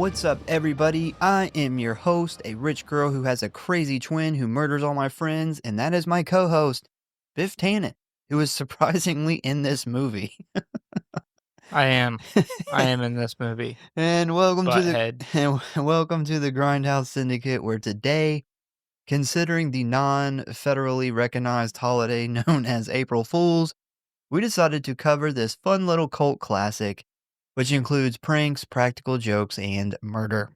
What's up, everybody? I am your host, a rich girl who has a crazy twin who murders all my friends, and that is my co-host, Biff Tannen, who is surprisingly in this movie. I am in this movie. And welcome to Butthead. the Grindhouse Syndicate, where today, considering the non-federally recognized holiday known as April Fools, we decided to cover this fun little cult classic, which includes pranks, practical jokes, and murder.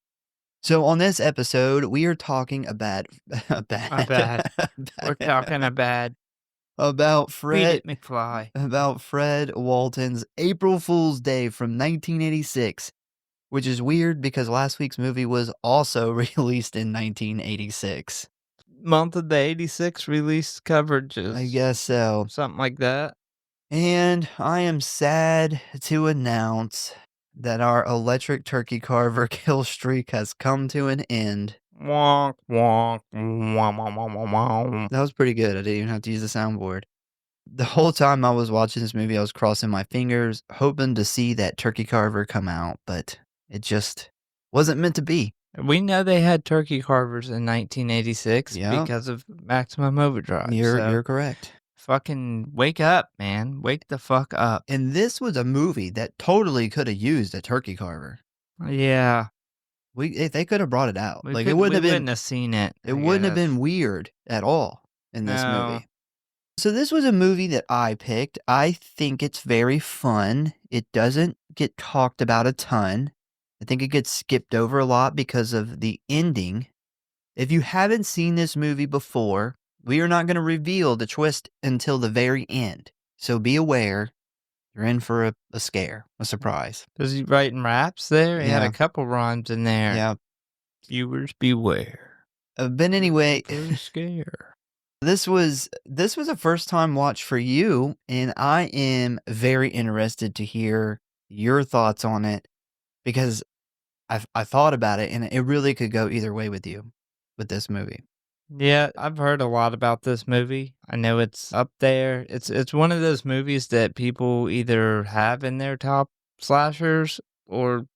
So on this episode, we are talking about We're talking about Beat it, McFly. about Fred Walton's April Fool's Day from 1986, which is weird because last week's movie was also released in 1986. Month of the 86 release coverages. I guess so. Something like that. And I am sad to announce that our electric turkey carver kill streak has come to an end. Wonk, wonk, womp, womp, womp, womp, womp. That was pretty good. I didn't even have to use the soundboard. The whole time I was watching this movie, I was crossing my fingers, hoping to see that turkey carver come out, but it just wasn't meant to be. We know they had turkey carvers in 1986 because of Maximum Overdrive. You're correct. Fucking wake up, man. Wake the fuck up. And this was a movie that totally could have used a turkey carver. Yeah. They could have brought it out. We wouldn't have seen it. It wouldn't have been weird at all in this movie. So this was a movie that I picked. I think it's very fun. It doesn't get talked about a ton. I think it gets skipped over a lot because of the ending. If you haven't seen this movie before, we are not going to reveal the twist until the very end. So be aware. You're in for a scare, a surprise. Was he writing raps there? He had a couple rhymes in there. Yeah. Viewers beware. But anyway, scare. This was a first time watch for you, and I am very interested to hear your thoughts on it because I thought about it, and it really could go either way with you with this movie. Yeah, I've heard a lot about this movie. I know it's up there. It's one of those movies that people either have in their top slashers or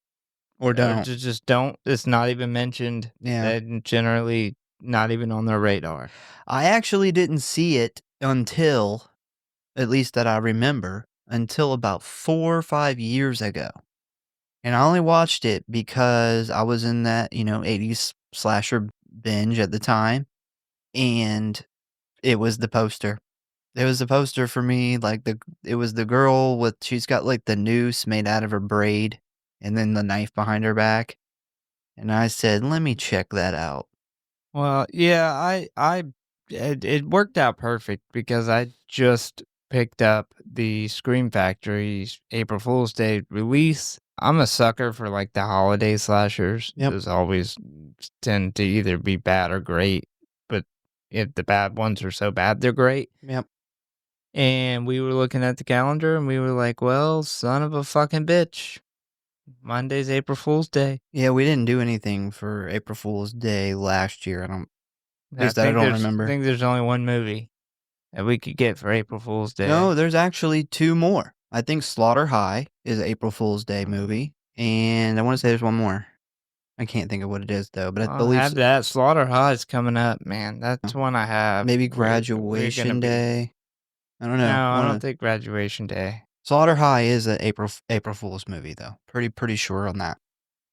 don't. Just don't. It's not even mentioned. Yeah. And generally not even on their radar. I actually didn't see it until, at least that I remember, until about 4 or 5 years ago. And I only watched it because I was in that, 80s slasher binge at the time. And it was the poster. It was the poster for me. It was the girl she's got like the noose made out of her braid and then the knife behind her back. And I said, let me check that out. Well, yeah, it worked out perfect because I just picked up the Scream Factory's April Fool's Day release. I'm a sucker for like the holiday slashers. Yep. Those always tend to either be bad or great, but if the bad ones are so bad, they're great. Yep. And we were looking at the calendar and we were like, well, son of a fucking bitch. Monday's April Fool's Day. Yeah, we didn't do anything for April Fool's Day last year. I don't remember. I think there's only one movie that we could get for April Fool's Day. No, there's actually 2 more. I think Slaughter High is an April Fool's Day movie. And I want to say there's one more. I can't think of what it is, though. But I believe have that. Slaughter High is coming up, man. That's one I have. Maybe Graduation Day. I don't know. No, I don't think Graduation Day. Slaughter High is an April Fool's movie, though. Pretty sure on that.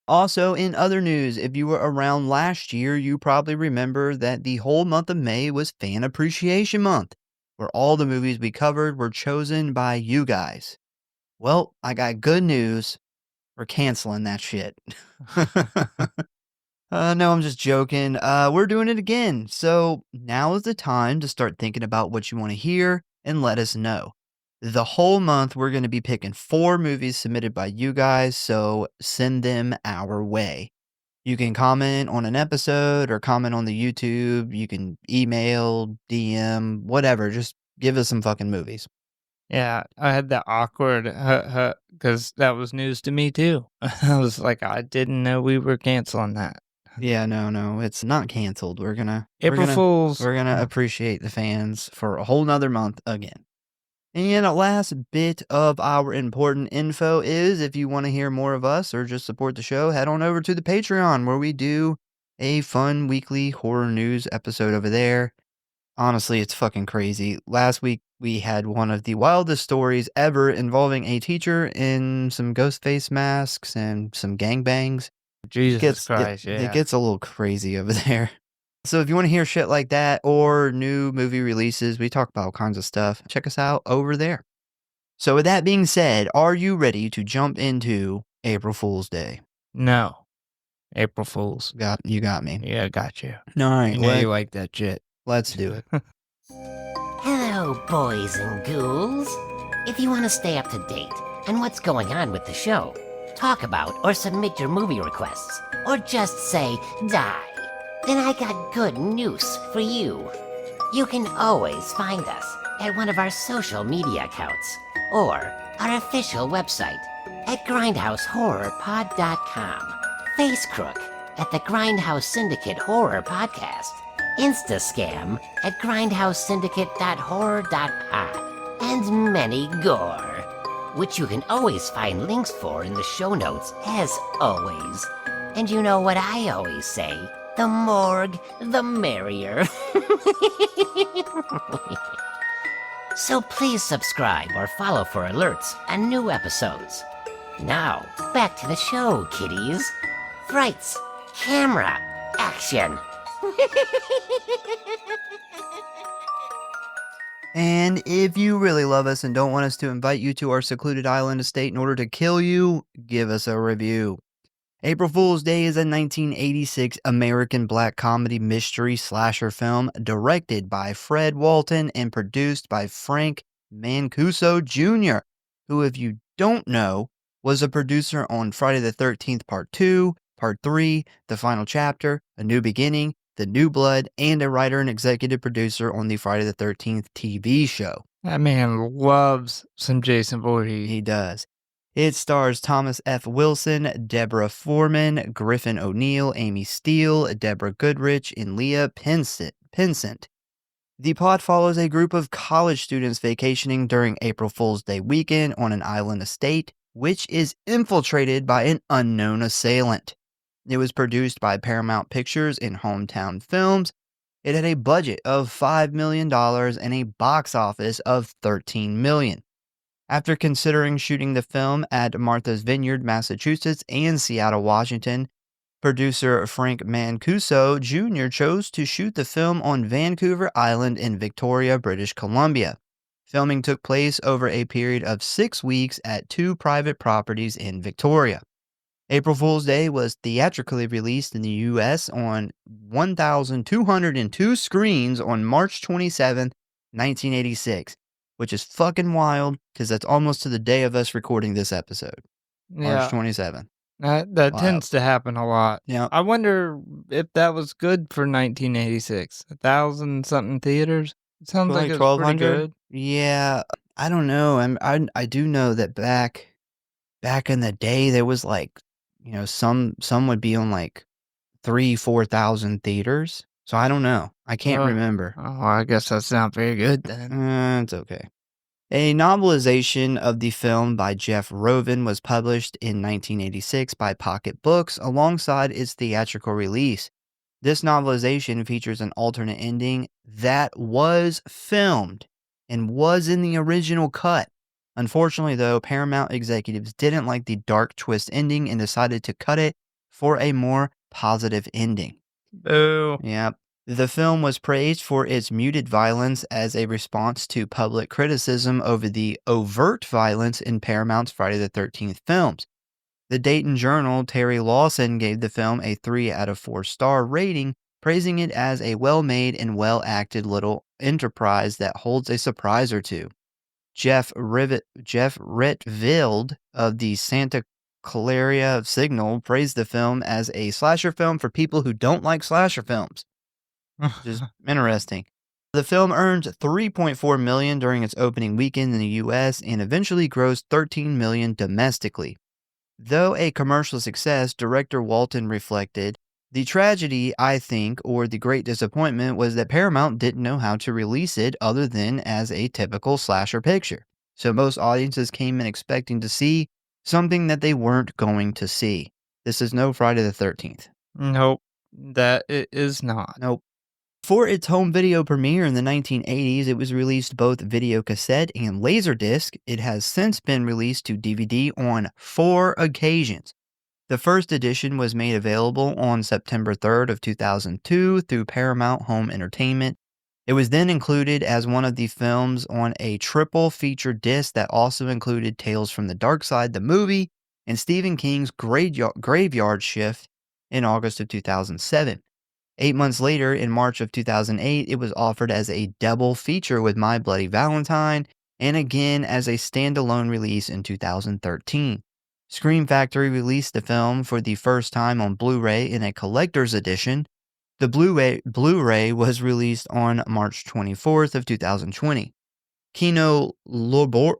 Also, in other news, if you were around last year, you probably remember that the whole month of May was Fan Appreciation Month, where all the movies we covered were chosen by you guys. Well, I got good news. We're canceling that shit. No, I'm just joking. We're doing it again. So now is the time to start thinking about what you want to hear and let us know. The whole month, we're going to be picking 4 movies submitted by you guys, so send them our way. You can comment on an episode or comment on the YouTube. You can email, DM, whatever. Just give us some fucking movies. Yeah, I had that awkward because that was news to me too. I was like, I didn't know we were canceling that. Yeah, no, it's not canceled. We're gonna April Fools. We're gonna appreciate the fans for a whole nother month again. And a last bit of our important info is if you want to hear more of us or just support the show, head on over to the Patreon where we do a fun weekly horror news episode over there. Honestly, it's fucking crazy. Last week, we had one of the wildest stories ever involving a teacher in some ghost face masks and some gangbangs. Jesus It Christ, it yeah. gets a little crazy over there. So if you want to hear shit like that or new movie releases, we talk about all kinds of stuff. Check us out over there. So with that being said, are you ready to jump into April Fool's Day? No. April Fools. You got me. Yeah, I got you. All right, You know you like that shit. let's do it. Hello, boys and ghouls. If you want to stay up to date on what's going on with the show, talk about or submit your movie requests, or just say die, then I got good news for you. You can always find us at one of our social media accounts or our official website at Grindhouse.Horror.Pod.com, Facecrook at the Grindhouse Syndicate Horror Podcast, Instascam at grindhousesyndicate.horror.pod, and many gore, which you can always find links for in the show notes as always. And you know what I always say, the morgue, the merrier. So please subscribe or follow for alerts on new episodes. Now, back to the show, kiddies. Frights, camera, action. And if you really love us and don't want us to invite you to our secluded island estate in order to kill you, give us a review. April Fool's Day is a 1986 American black comedy mystery slasher film directed by Fred Walton and produced by Frank Mancuso Jr., who, if you don't know, was a producer on Friday the 13th Part 2, Part 3, The Final Chapter, A New Beginning, The New Blood, and a writer and executive producer on the Friday the 13th TV show. That man loves some Jason Voorhees. He does. It stars Thomas F. Wilson, Deborah Foreman, Griffin O'Neill, Amy Steele, Deborah Goodrich, and Leah Pinsent. The plot follows a group of college students vacationing during April Fool's Day weekend on an island estate, which is infiltrated by an unknown assailant. It was produced by Paramount Pictures and Hometown Films. It had a budget of $5 million and a box office of $13 million. After considering shooting the film at Martha's Vineyard, Massachusetts, and Seattle, Washington, producer Frank Mancuso Jr. chose to shoot the film on Vancouver Island in Victoria, British Columbia. Filming took place over a period of 6 weeks at 2 private properties in Victoria. April Fool's Day was theatrically released in the U.S. on 1,202 screens on March 27, 1986. Which is fucking wild, because that's almost to the day of us recording this episode. March 27. That tends to happen a lot. Yeah. I wonder if that was good for 1986. 1,000-something theaters? It sounds like it was pretty good. Yeah, I don't know. I do know that back in the day, there was like, some would be on like 3,000-4,000 theaters. So I don't know. I can't remember. Oh, I guess that's not very good then. It's okay. A novelization of the film by Jeff Roven was published in 1986 by Pocket Books alongside its theatrical release. This novelization features an alternate ending that was filmed and was in the original cut. Unfortunately, though, Paramount executives didn't like the dark twist ending and decided to cut it for a more positive ending. Boo. Yep. The film was praised for its muted violence as a response to public criticism over the overt violence in Paramount's Friday the 13th films. The Dayton Journal, Terry Lawson, gave the film a 3 out of 4 star rating, praising it as a well-made and well-acted little enterprise that holds a surprise or two. Jeff Ritvild of the Santa Clara Signal praised the film as a slasher film for people who don't like slasher films. Which is interesting. The film earned $3.4 million during its opening weekend in the U.S. and eventually grossed $13 million domestically. Though a commercial success, director Walton reflected, "The tragedy, I think, or the great disappointment was that Paramount didn't know how to release it other than as a typical slasher picture. So most audiences came in expecting to see something that they weren't going to see. This is no Friday the 13th. Nope, that it is not. Nope. For its home video premiere in the 1980s, it was released both video cassette and laserdisc. It has since been released to DVD on 4 occasions. The first edition was made available on September 3rd of 2002 through Paramount Home Entertainment. It was then included as one of the films on a triple feature disc that also included Tales from the Dark Side, the movie, and Stephen King's Graveyard Shift in August of 2007. 8 months later, in March of 2008, it was offered as a double feature with My Bloody Valentine, and again as a standalone release in 2013. Scream Factory released the film for the first time on Blu-ray in a collector's edition. The Blu-ray was released on March 24th of 2020. Kino Lorber.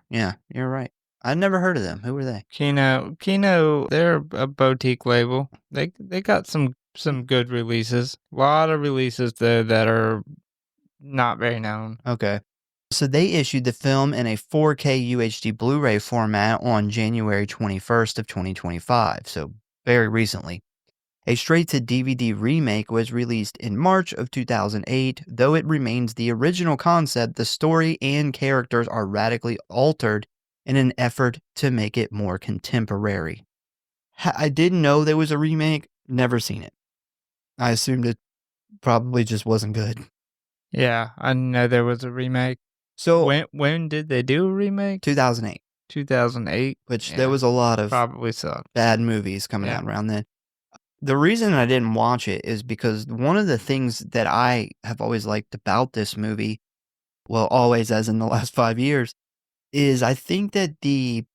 Yeah, you're right. I'd never heard of them. Who were they? Kino, they're a boutique label. They got some good releases. A lot of releases though that are not very known. Okay. So they issued the film in a 4K UHD Blu-ray format on January 21st of 2025, so very recently. A straight-to-DVD remake was released in March of 2008. Though it remains the original concept, the story and characters are radically altered in an effort to make it more contemporary. I didn't know there was a remake, never seen it. I assumed it probably just wasn't good. Yeah, I know there was a remake. So when did they do a remake? 2008. 2008? Which there was a lot of probably sucked. Bad movies coming out around then. The reason I didn't watch it is because one of the things that I have always liked about this movie, well, always as in the last 5 years, is I think that the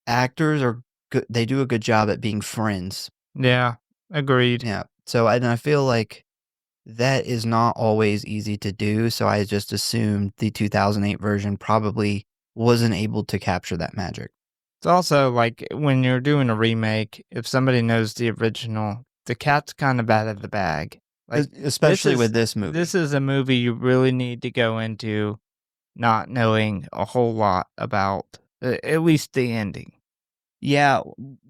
actors are good. They do a good job at being friends. Yeah, agreed. Yeah. So I feel like that is not always easy to do. So I just assumed the 2008 version probably wasn't able to capture that magic. It's also like when you're doing a remake, if somebody knows the original, the cat's kind of out of the bag. Like, especially with this movie. This is a movie you really need to go into not knowing a whole lot about, at least the ending. Yeah,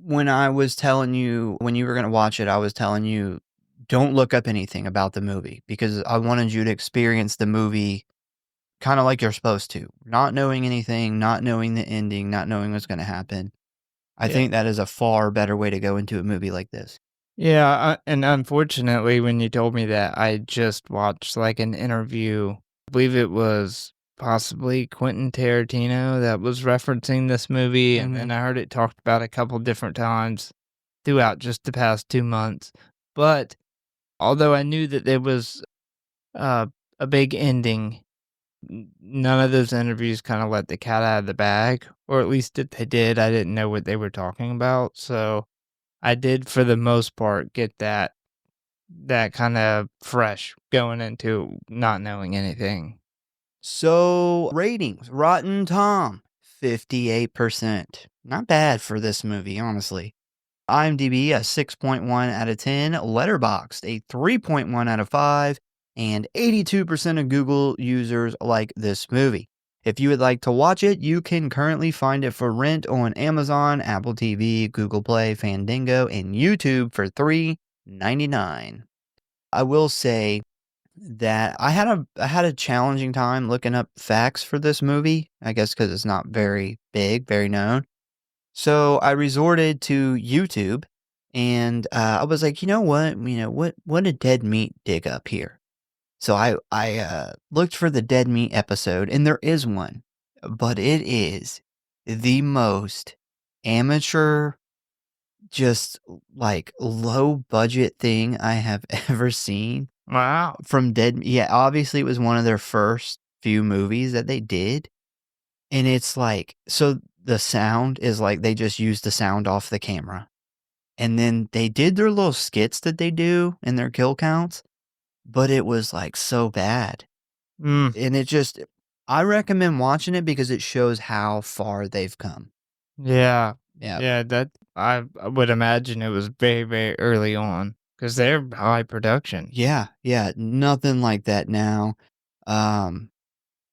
when I was telling you, when you were going to watch it, I was telling you, don't look up anything about the movie because I wanted you to experience the movie kind of like you're supposed to, not knowing anything, not knowing the ending, not knowing what's going to happen. I think that is a far better way to go into a movie like this. Yeah, and unfortunately, when you told me that, I just watched like an interview. I believe it was possibly Quentin Tarantino that was referencing this movie, and then I heard it talked about a couple different times throughout just the past 2 months. But although I knew that there was a big ending, none of those interviews kind of let the cat out of the bag, or at least if they did, I didn't know what they were talking about. So I did, for the most part, get that kind of fresh going into not knowing anything. So ratings, Rotten Tom, 58%. Not bad for this movie, honestly. IMDb, a 6.1 out of 10. Letterboxd, a 3.1 out of 5. And 82% of Google users like this movie. If you would like to watch it, you can currently find it for rent on Amazon, Apple TV, Google Play, Fandango, and YouTube for $3.99. I will say that I had a challenging time looking up facts for this movie, I guess because it's not very big, very known. So I resorted to YouTube, and I was like, you know what did Dead Meat dig up here? So I looked for the Dead Meat episode, and there is one, but it is the most amateur, just like low budget thing I have ever seen. Wow. From yeah, obviously it was one of their first few movies that they did. And it's like, so the sound is like they just used the sound off the camera. And then they did their little skits that they do in their kill counts, but it was like so bad. And it just, I recommend watching it because it shows how far they've come. Yeah. Yeah. Yeah, that I would imagine it was very, very early on because they're high production. Yeah. Yeah. Nothing like that now.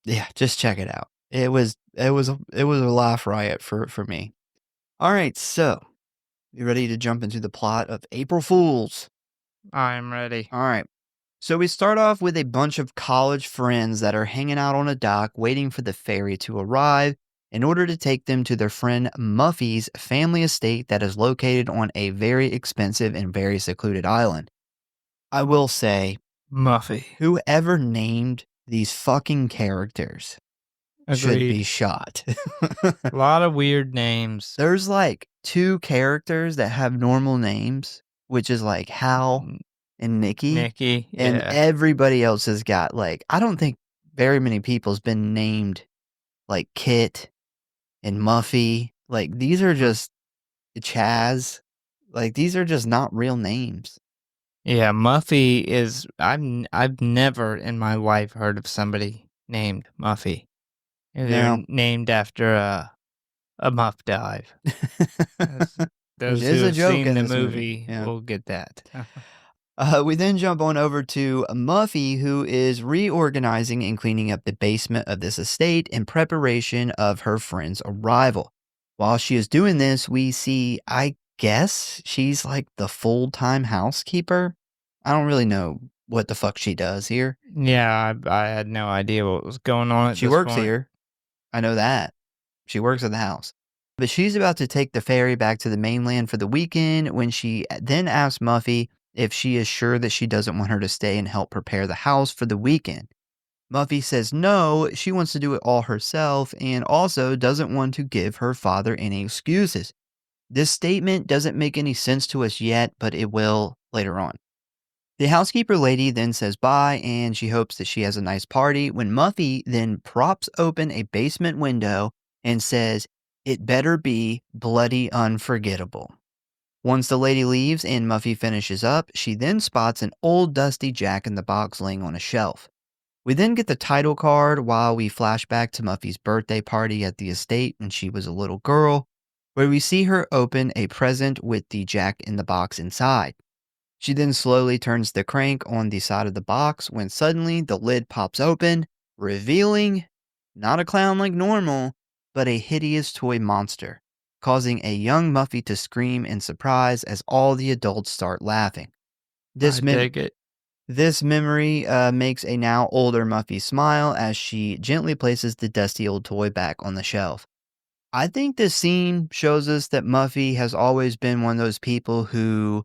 Yeah, just check it out. It was a laugh riot for me. All right, so you ready to jump into the plot of April Fools? I'm ready. All right. So we start off with a bunch of college friends that are hanging out on a dock waiting for the ferry to arrive in order to take them to their friend Muffy's family estate that is located on a very expensive and very secluded island. I will say, Muffy. whoever named these fucking characters should be Agreed. shot. A lot of weird names. There's like 2 characters that have normal names, which is like Hal and Nikki. Nikki, And yeah. everybody else has got like, I don't think very many people's been named like Kit and Muffy. Like these are just Chaz. Like these are just not real names. Yeah, Muffy is I've never in my life heard of somebody named Muffy. They're No. named after a muff dive. Those is who a have joke seen in the this movie, movie yeah. will get that. We then jump on over to Muffy, who is reorganizing and cleaning up the basement of this estate in preparation of her friend's arrival. While she is doing this, we see, I guess, she's like the full-time housekeeper. I don't really know what the fuck she does here. Yeah, I had no idea what was going on at She this works point. here. I know that. She works at the house. But she's about to take the ferry back to the mainland for the weekend when she then asks Muffy if she is sure that she doesn't want her to stay and help prepare the house for the weekend. Muffy says no, she wants to do it all herself and also doesn't want to give her father any excuses. This statement doesn't make any sense to us yet, but it will later on. The housekeeper lady then says bye and she hopes that she has a nice party when Muffy then props open a basement window and says, "It better be bloody unforgettable." Once the lady leaves and Muffy finishes up, she then spots an old dusty Jack-in-the-Box laying on a shelf. We then get the title card while we flash back to Muffy's birthday party at the estate when she was a little girl, where we see her open a present with the Jack-in-the-Box inside. She then slowly turns the crank on the side of the box when suddenly the lid pops open, revealing not a clown like normal, but a hideous toy monster, causing a young Muffy to scream in surprise as all the adults start laughing. This take it. This memory makes a now older Muffy smile as she gently places the dusty old toy back on the shelf. I think this scene shows us that Muffy has always been one of those people who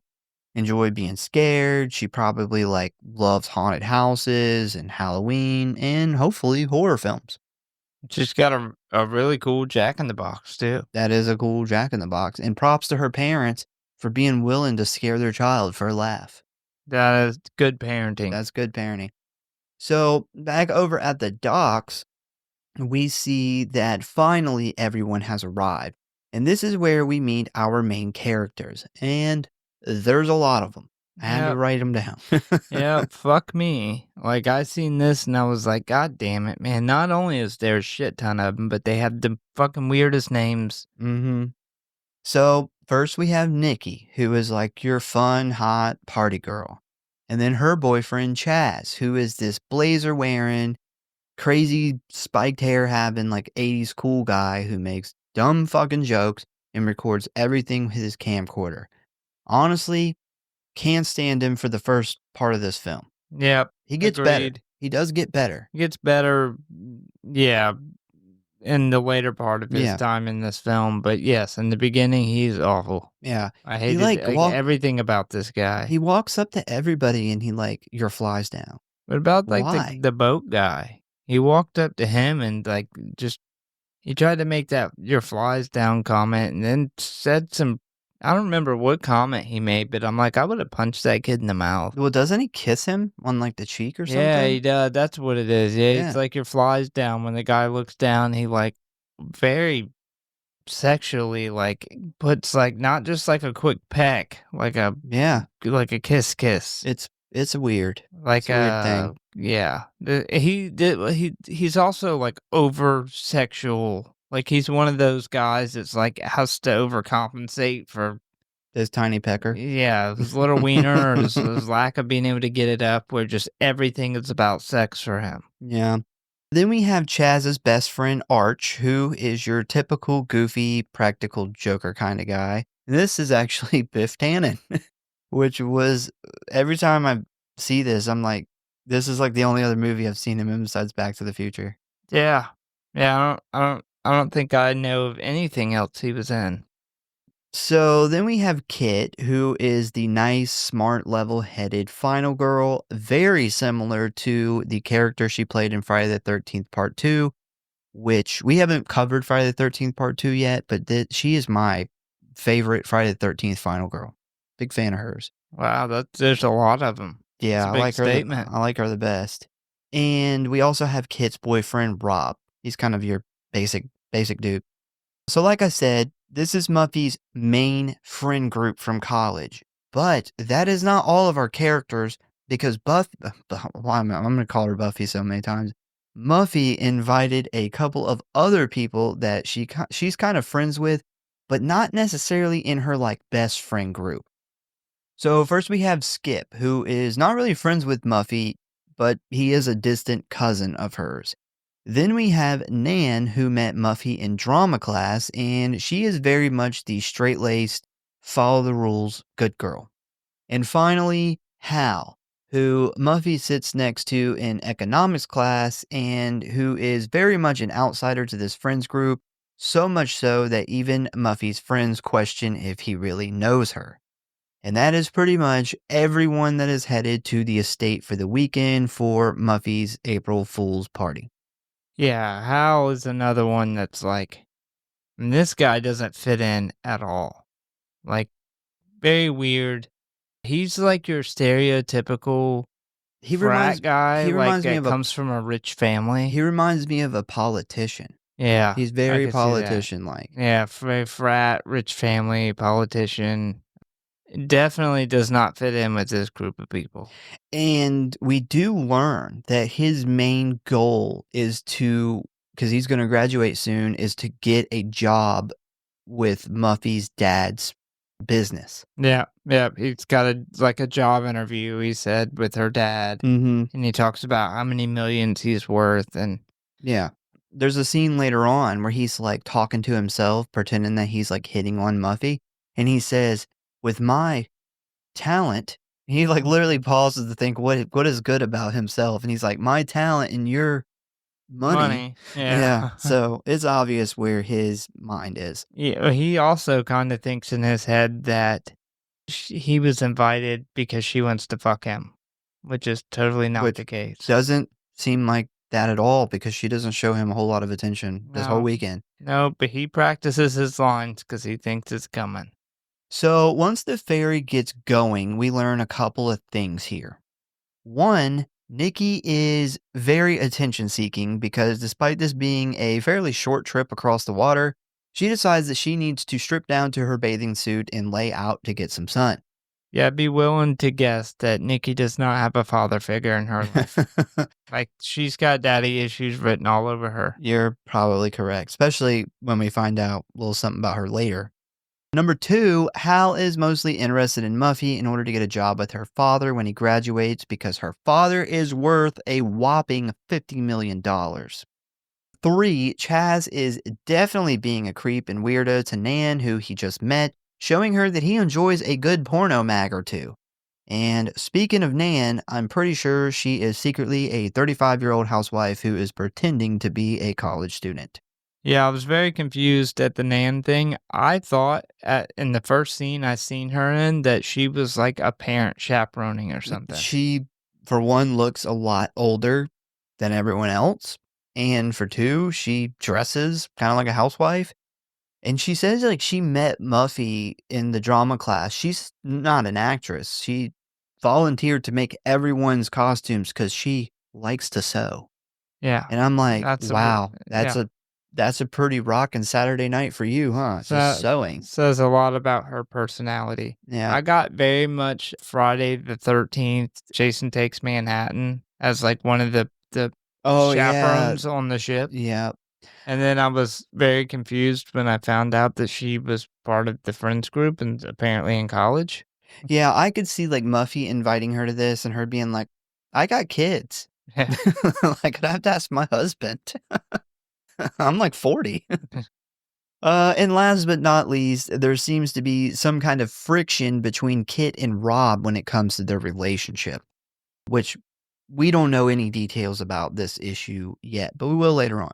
enjoy being scared. She probably loves haunted houses and Halloween and hopefully horror films. She's got a really cool Jack-in-the-Box too. That is a cool Jack-in-the-Box. And props to her parents for being willing to scare their child for a laugh. That is good parenting. That's good parenting. So back over at the docks, we see that finally everyone has arrived. And this is where we meet our main characters. And there's a lot of them. I had to write them down. Yeah, fuck me. Like, I seen this and I was like, God damn it, man. Not only is there a shit ton of them, but they have the fucking weirdest names. Mm-hmm. So first we have Nikki, who is like your fun, hot party girl. And then her boyfriend, Chaz, who is this blazer wearing, crazy spiked hair having, 80s cool guy who makes dumb fucking jokes and records everything with his camcorder. Honestly, can't stand him for the first part of this film. Yep. He gets better. He does get better. He gets better, yeah, in the later part of his time in this film. But yes, in the beginning, he's awful. Yeah. I hated everything about this guy. He walks up to everybody and he your flies down. What about Why? the boat guy? He walked up to him and he tried to make that "your flies down" comment and then said some, I don't remember what comment he made, but I'm like, I would have punched that kid in the mouth. Well, doesn't he kiss him on the cheek or something? Yeah, he does. That's what it is. Yeah, it's like "your flies down." When the guy looks down, he very sexually puts not just a quick peck, like a kiss. It's weird. It's a weird thing. Yeah. He's also over sexual. He's one of those guys that's has to overcompensate for his tiny pecker. Yeah, his little wiener or his lack of being able to get it up where just everything is about sex for him. Yeah. Then we have Chaz's best friend, Arch, who is your typical goofy, practical joker kind of guy. This is actually Biff Tannen, which was every time I see this, I'm like, this is like the only other movie I've seen him in besides Back to the Future. Yeah. Yeah, I don't think I know of anything else he was in. So then we have Kit, who is the nice, smart, level headed final girl, very similar to the character she played in Friday the 13th Part 2, which we haven't covered Friday the 13th Part 2 yet, but she is my favorite Friday the 13th final girl. Big fan of hers. Wow, there's a lot of them. It's Yeah, a I big like her. statement. I like her the best. And we also have Kit's boyfriend, Rob. He's kind of your basic dude. So like I said, this is Muffy's main friend group from college. But that is not all of our characters because I'm going to call her Buffy so many times. Muffy invited a couple of other people that she's kind of friends with, but not necessarily in her like best friend group. So first we have Skip, who is not really friends with Muffy, but he is a distant cousin of hers. Then we have Nan, who met Muffy in drama class, and she is very much the straight-laced, follow the rules, good girl. And finally, Hal, who Muffy sits next to in economics class, and who is very much an outsider to this friends group, so much so that even Muffy's friends question if he really knows her. And that is pretty much everyone that is headed to the estate for the weekend for Muffy's April Fool's party. Yeah, Hal is another one that's like, this guy doesn't fit in at all. Like, very weird. He's like your stereotypical frat guy, he like reminds me that of comes from a rich family. he reminds me of a politician. Yeah, He's I very could see that. politician-like. Yeah, very frat, rich family, politician. Definitely does not fit in with this group of people. And we do learn that his main goal is because he's going to graduate soon, is to get a job with Muffy's dad's business. Yeah, he's got a job interview, he said, with her dad. Mm-hmm. And he talks about how many millions he's worth. And yeah. There's a scene later on where he's like talking to himself, pretending that he's like hitting on Muffy. And he says, with my talent, he like literally pauses to think what is good about himself. And he's like, my talent and your money. Yeah. So it's obvious where his mind is. Yeah, he also kind of thinks in his head that he was invited because she wants to fuck him, which is totally not the case. Doesn't seem like that at all because she doesn't show him a whole lot of attention this whole weekend. No, but he practices his lines because he thinks it's coming. So once the ferry gets going, we learn a couple of things here. One, Nikki is very attention seeking because despite this being a fairly short trip across the water, she decides that she needs to strip down to her bathing suit and lay out to get some sun. Yeah, be willing to guess that Nikki does not have a father figure in her life. Like, she's got daddy issues written all over her. You're probably correct, especially when we find out a little something about her later. Number 2, Hal is mostly interested in Muffy in order to get a job with her father when he graduates because her father is worth a whopping $50 million. 3, Chaz is definitely being a creep and weirdo to Nan, who he just met, showing her that he enjoys a good porno mag or two. And speaking of Nan, I'm pretty sure she is secretly a 35-year-old housewife who is pretending to be a college student. Yeah, I was very confused at the Nan thing. I thought in the first scene I seen her in that she was like a parent chaperoning or something. She, for one, looks a lot older than everyone else. And for 2, she dresses kind of like a housewife. And she says like she met Muffy in the drama class. She's not an actress. She volunteered to make everyone's costumes because she likes to sew. Yeah. And I'm like, wow, yeah. that's a pretty rockin' Saturday night for you, huh? Just sewing. Says a lot about her personality. Yeah. I got very much Friday the 13th, Jason Takes Manhattan as like one of the chaperones on the ship. Yeah. And then I was very confused when I found out that she was part of the friends group and apparently in college. Yeah, I could see like Muffy inviting her to this and her being like, I got kids. Yeah. Like, I'd have to ask my husband. I'm like 40. And last but not least, there seems to be some kind of friction between Kit and Rob when it comes to their relationship, which we don't know any details about this issue yet, but we will later on.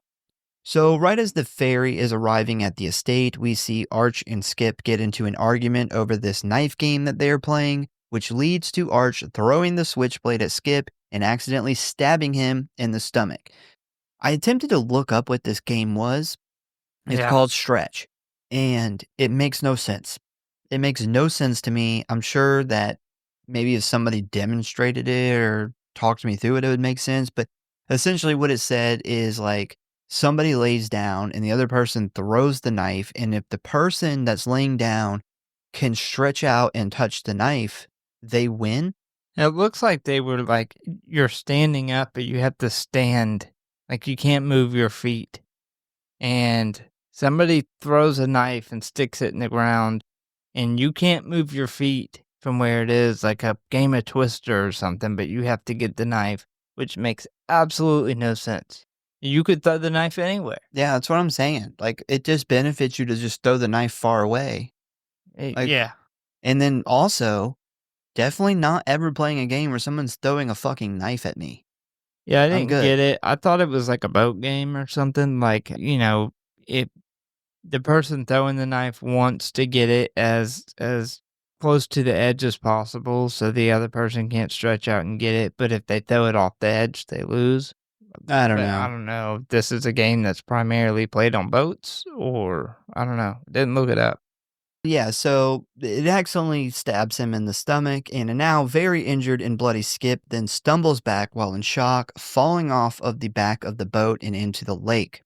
So, right as the ferry is arriving at the estate, we see Arch and Skip get into an argument over this knife game that they are playing, which leads to Arch throwing the switchblade at Skip and accidentally stabbing him in the stomach. I attempted to look up what this game was. It's Yeah. called Stretch, and it makes no sense. It makes no sense to me. I'm sure that maybe if somebody demonstrated it or talked me through it, it would make sense. But essentially, what it said is like somebody lays down and the other person throws the knife. And if the person that's laying down can stretch out and touch the knife, they win. It looks like they were like, you're standing up, but you have to stand. Like, you can't move your feet. And somebody throws a knife and sticks it in the ground, and you can't move your feet from where it is, like a game of Twister or something, but you have to get the knife, which makes absolutely no sense. You could throw the knife anywhere. Yeah, that's what I'm saying. Like, it just benefits you to just throw the knife far away. Like, Yeah. And then also, definitely not ever playing a game where someone's throwing a fucking knife at me. Yeah, I I'm didn't good. get it. I thought it was like a boat game or something. Like, if the person throwing the knife wants to get it as close to the edge as possible so the other person can't stretch out and get it, but if they throw it off the edge, they lose. I don't But know. I don't know if this is a game that's primarily played on boats or I don't know. Didn't look it up. Yeah, so it accidentally stabs him in the stomach, and a now very injured and bloody Skip then stumbles back while in shock, falling off of the back of the boat and into the lake.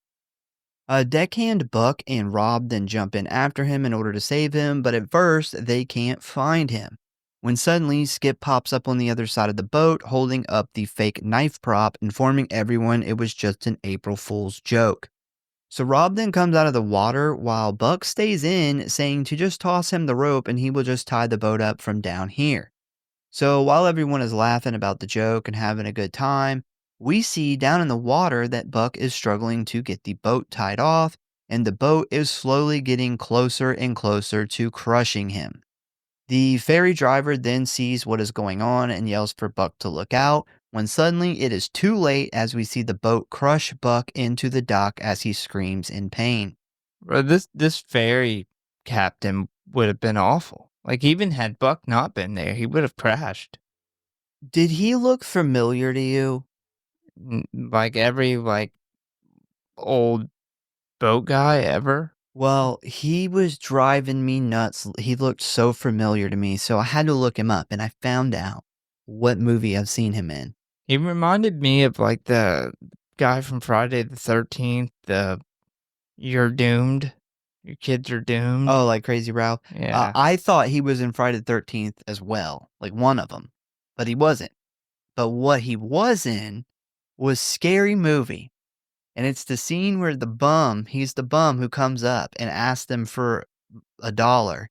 Deckhand Buck and Rob then jump in after him in order to save him, but at first they can't find him. When suddenly Skip pops up on the other side of the boat holding up the fake knife prop, informing everyone it was just an April Fool's joke. So Rob then comes out of the water while Buck stays in, saying to just toss him the rope and he will just tie the boat up from down here. So while everyone is laughing about the joke and having a good time, we see down in the water that Buck is struggling to get the boat tied off, and the boat is slowly getting closer and closer to crushing him. The ferry driver then sees what is going on and yells for Buck to look out, when suddenly it is too late as we see the boat crush Buck into the dock as he screams in pain. Bro, this ferry captain would have been awful. Like, even had Buck not been there, he would have crashed. Did he look familiar to you? Like every old boat guy ever. Well, he was driving me nuts. He looked so familiar to me, so I had to look him up, and I found out what movie I've seen him in. He reminded me of like the guy from Friday the 13th, the You're Doomed. Your kids are doomed. Oh, like Crazy Ralph? Yeah. I thought he was in Friday the 13th as well, like one of them, but he wasn't. But what he was in was Scary Movie. And it's the scene where he's the bum who comes up and asks them for $1.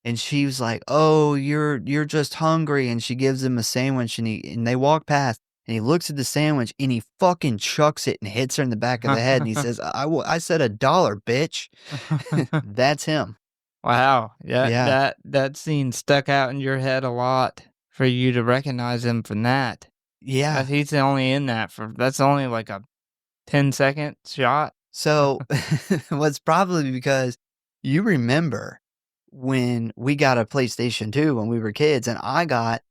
And she was like, "Oh, you're just hungry." And she gives him a sandwich and they walk past and he looks at the sandwich and he fucking chucks it and hits her in the back of the head. And he says, I said $1, bitch. That's him. Wow. Yeah, Yeah. that scene stuck out in your head a lot for you to recognize him from that. Yeah. He's only in that's only like a 10-second shot. So what's probably because you remember when we got a PlayStation 2 when we were kids, and I got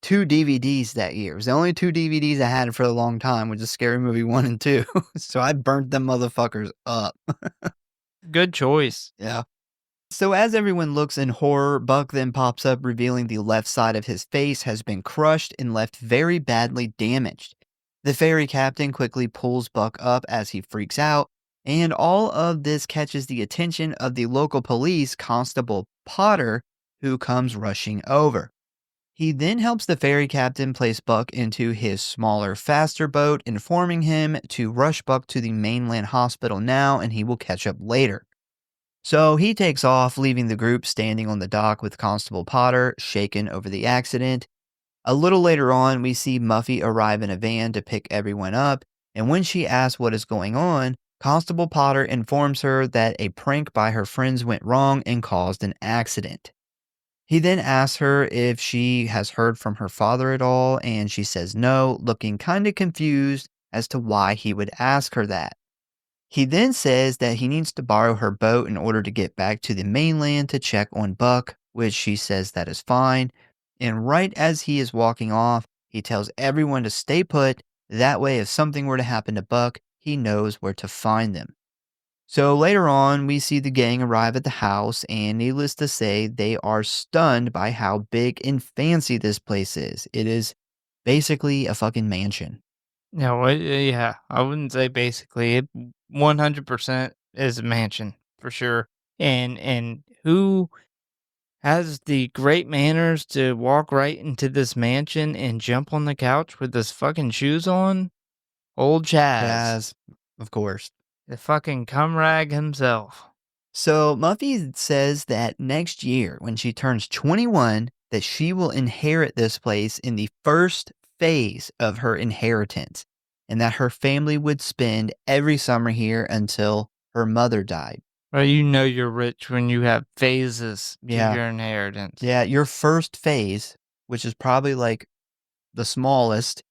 2 DVDs that year. It was the only 2 DVDs I had for a long time, which is Scary Movie 1 and 2. So I burnt them motherfuckers up. Good choice. Yeah. So as everyone looks in horror, Buck then pops up revealing the left side of his face has been crushed and left very badly damaged. The ferry captain quickly pulls Buck up as he freaks out, and all of this catches the attention of the local police constable Potter, who comes rushing over. He then helps the ferry captain place Buck into his smaller, faster boat, informing him to rush Buck to the mainland hospital now and he will catch up later. So he takes off, leaving the group standing on the dock with Constable Potter, shaken over the accident. A little later on, we see Muffy arrive in a van to pick everyone up, and when she asks what is going on, Constable Potter informs her that a prank by her friends went wrong and caused an accident. He then asks her if she has heard from her father at all, and she says no, looking kind of confused as to why he would ask her that. He then says that he needs to borrow her boat in order to get back to the mainland to check on Buck, which she says that is fine. And right as he is walking off, he tells everyone to stay put. That way, if something were to happen to Buck, he knows where to find them. So later on, we see the gang arrive at the house, and needless to say, they are stunned by how big and fancy this place is. It is basically a fucking mansion. No, yeah, I wouldn't say basically. It 100% is a mansion for sure. And who has the great manners to walk right into this mansion and jump on the couch with his fucking shoes on? Old Chaz, Jazz, of course. the fucking cum rag himself. So Muffy says that next year, when she turns 21, that she will inherit this place in the first phase of her inheritance, and that her family would spend every summer here until her mother died. Well, you know you're rich when you have phases to Yeah. your inheritance. Yeah, your first phase, which is probably like the smallest,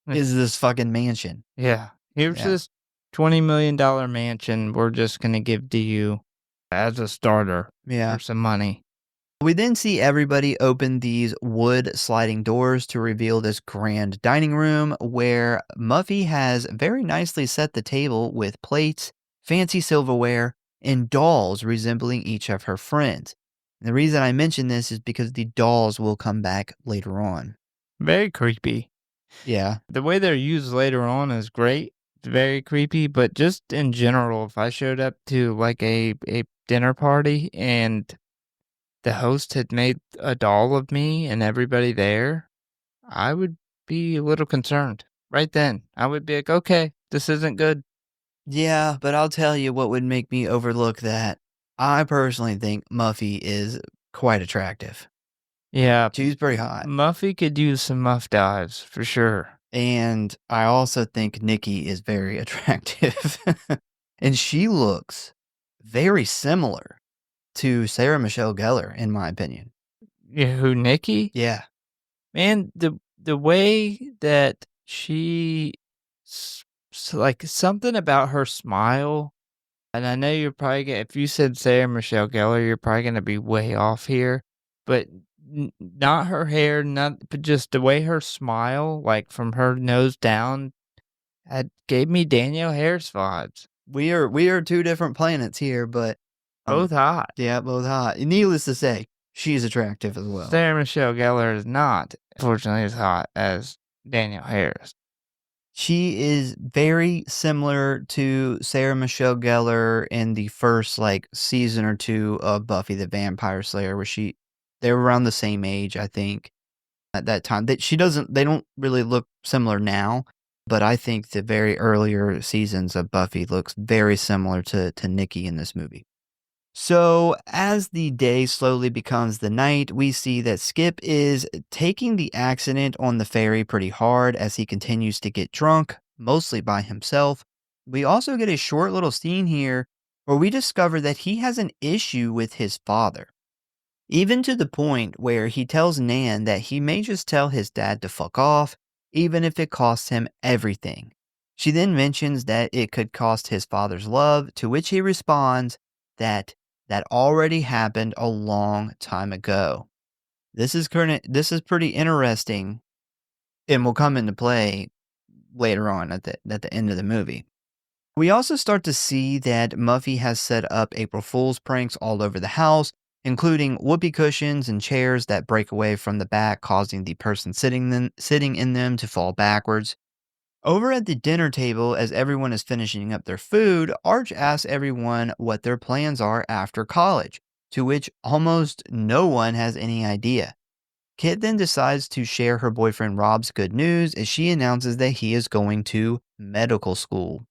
is this fucking mansion. Yeah. Here's Yeah. this $20 million mansion we're just going to give to you as a starter Yeah. for some money. We then see everybody open these wood sliding doors to reveal this grand dining room where Muffy has very nicely set the table with plates, fancy silverware, and dolls resembling each of her friends. And the reason I mention this is because the dolls will come back later on. Very creepy. Yeah. The way they're used later on is great. It's very creepy, but just in general, if I showed up to like a dinner party and the host had made a doll of me and everybody there, I would be a little concerned. Right then, I would be like, okay, this isn't good. Yeah, but I'll tell you what would make me overlook that. I personally think Muffy is quite attractive. Yeah, She's pretty hot. Muffy could use some muff dives for sure. And I also think Nikki is very attractive. And she looks very similar to Sarah Michelle Gellar, in my opinion. Yeah, who, Nikki? Yeah. Man, the way that she, like something about her smile, and I know you're probably gonna, if you said Sarah Michelle Gellar, you're probably gonna be way off here, but not her hair, but just the way her smile, like from her nose down, gave me Danielle Harris vibes. We are two different planets here, but Both hot. yeah, both hot. Needless to say, she's attractive as well. Sarah Michelle Gellar is not, fortunately, as hot as Danielle Harris. She is very similar to Sarah Michelle Gellar in the first like season or two of Buffy the Vampire Slayer, where they were around the same age, I think, at that time. That they don't really look similar now, but I think the very earlier seasons of Buffy looks very similar to Nikki in this movie. So, as the day slowly becomes the night, we see that Skip is taking the accident on the ferry pretty hard as he continues to get drunk, mostly by himself. We also get a short little scene here where we discover that he has an issue with his father, even to the point where he tells Nan that he may just tell his dad to fuck off, even if it costs him everything. She then mentions that it could cost his father's love, to which he responds that already happened a long time ago. This is pretty interesting and will come into play later on at the end of the movie. We also start to see that Muffy has set up April Fool's pranks all over the house, including whoopee cushions and chairs that break away from the back, causing the person sitting in them to fall backwards. Over at the dinner table, as everyone is finishing up their food, Arch asks everyone what their plans are after college, to which almost no one has any idea. Kit then decides to share her boyfriend Rob's good news as she announces that he is going to medical school.